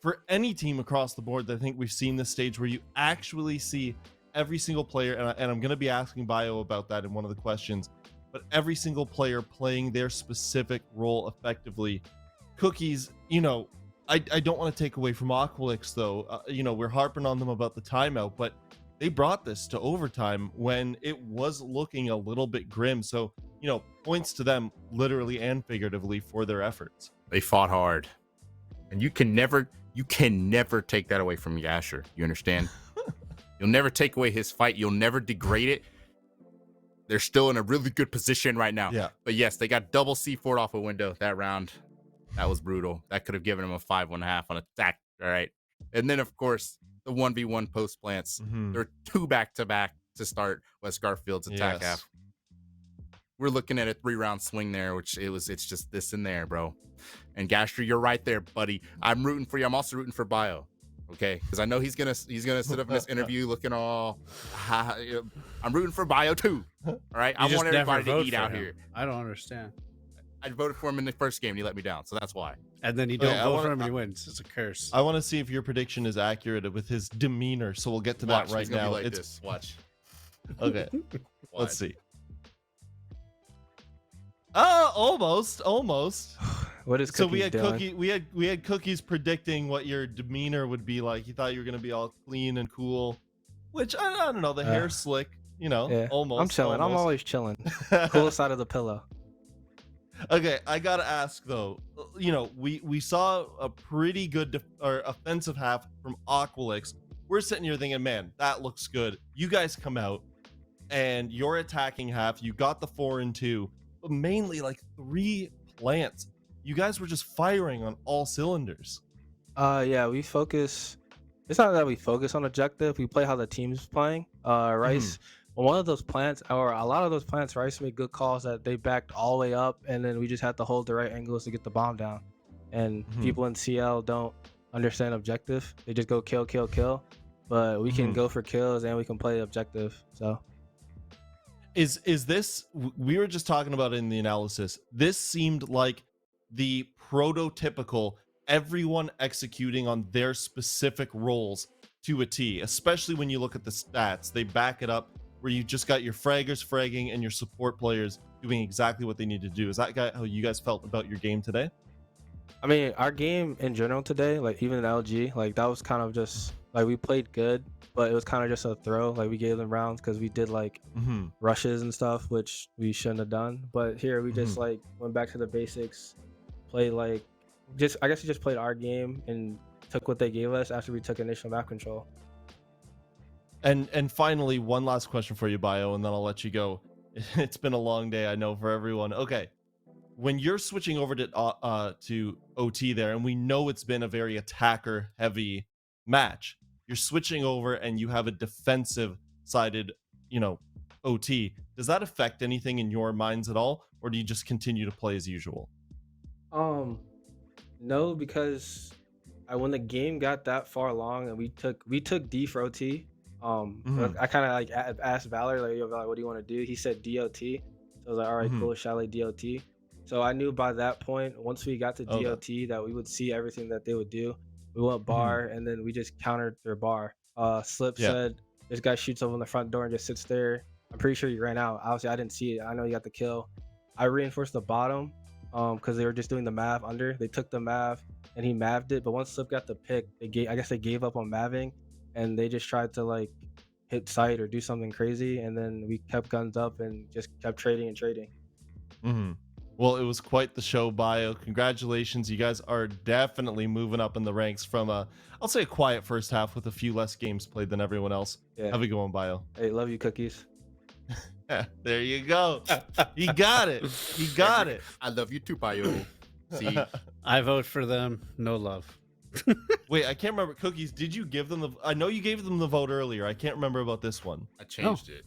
for any team across the board that I think we've seen this stage where you actually see every single player, and I'm going to be asking Bio about that in one of the questions, but every single player playing their specific role effectively. Cookies, I don't want to take away from Aqualix though. We're harping on them about the timeout, but they brought this to overtime when it was looking a little bit grim. So, points to them literally and figuratively for their efforts. They fought hard, and you can never take that away from Yasher. You understand? You'll never take away his fight. You'll never degrade it. They're still in a really good position right now. Yeah. But yes, they got double C4 off a window that round. That was brutal. That could have given them a 5.5 on attack. All right. And then, of course, the 1v1 post plants. There are 2 back-to-back to start West Garfield's attack half. We're looking at a 3-round swing there, it's just this and there, bro. And Gastry, you're right there, buddy. I'm rooting for you. I'm also rooting for Bio. Okay, because I know he's gonna sit up in this interview looking all. I'm rooting for Bio too. All right, I want everybody to eat out here. I don't understand. I voted for him in the first game and he let me down, so that's why. And then you don't vote for him and he wins. It's a curse. I want to see if your prediction is accurate with his demeanor, so we'll get to that right now. Like this. Watch. Okay, let's see. Almost. What is Cookies we had doing? we had Cookies predicting what your demeanor would be like. He thought you were gonna be all clean and cool, which I don't know. The hair's slick, Yeah, almost. I'm chilling. I'm always chilling. Cool side of the pillow. Okay, I gotta ask though. We saw a pretty good offensive half from Aqualix. We're sitting here thinking, man, that looks good. You guys come out, and your attacking half, you got the 4 and 2, but mainly like 3 plants. You guys were just firing on all cylinders. Yeah, we focus. It's not that we focus on objective. We play how the team's playing. Rice, one of those plants, or a lot of those plants, Rice made good calls that they backed all the way up, and then we just had to hold the right angles to get the bomb down. And people in CL don't understand objective. They just go kill. But we can go for kills and we can play objective. So. Is this, we were just talking about it in the analysis, this seemed like the prototypical everyone executing on their specific roles to a T, especially when you look at the stats. They back it up where you just got your fraggers fragging and your support players doing exactly what they need to do. Is that how you guys felt about your game today? I mean, our game in general today, like even in LG, like that was kind of just like we played good, but it was kind of just a throw. Like we gave them rounds because we did like rushes and stuff, which we shouldn't have done. But here we just like went back to the basics, played like I guess we just played our game and took what they gave us after we took initial map control. And finally, one last question for you, Bio, and then I'll let you go. It's been a long day, I know, for everyone. Okay, when you're switching over to OT there, and we know it's been a very attacker-heavy match, you're switching over and you have a defensive-sided, OT. Does that affect anything in your minds at all, or do you just continue to play as usual? No, because when the game got that far along and we took D for OT. I kind of like asked Valor, like, yo, Valor, what do you want to do? He said DOT. So I was like, all right, cool, Chalet DOT. So I knew by that point, once we got to Okay. DOT, that we would see everything that they would do. We went bar, and then we just countered their bar. Slip Yeah. said this guy shoots over the front door and just sits there. I'm pretty sure he ran out. Obviously, I didn't see it. I know he got the kill. I reinforced the bottom because they were just doing the mav under. They took the mav and he maved it. But once Slip got the pick, I guess they gave up on maving, and they just tried to like hit sight or do something crazy. And then we kept guns up and just kept trading and trading. Well, it was quite the show, Bio. Congratulations. You guys are definitely moving up in the ranks from I'll say a quiet first half with a few less games played than everyone else. Yeah. Have a good one, Bio. Hey, love you, cookies. There you go. He got it. He got it. I love you too, Bayo. See, I vote for them. No love. Wait, I can't remember. Cookies, did you give them the... I know you gave them the vote earlier. I can't remember about this one. I changed it.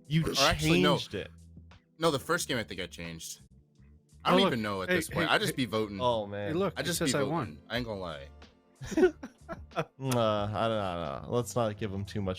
You Or actually, no. changed it. No, the first game I think I changed. I don't Oh, even know at this point. I just be voting. Oh, Hey, man. look, I it just says be I voting. won. I ain't gonna lie. I don't know. Let's not give him too much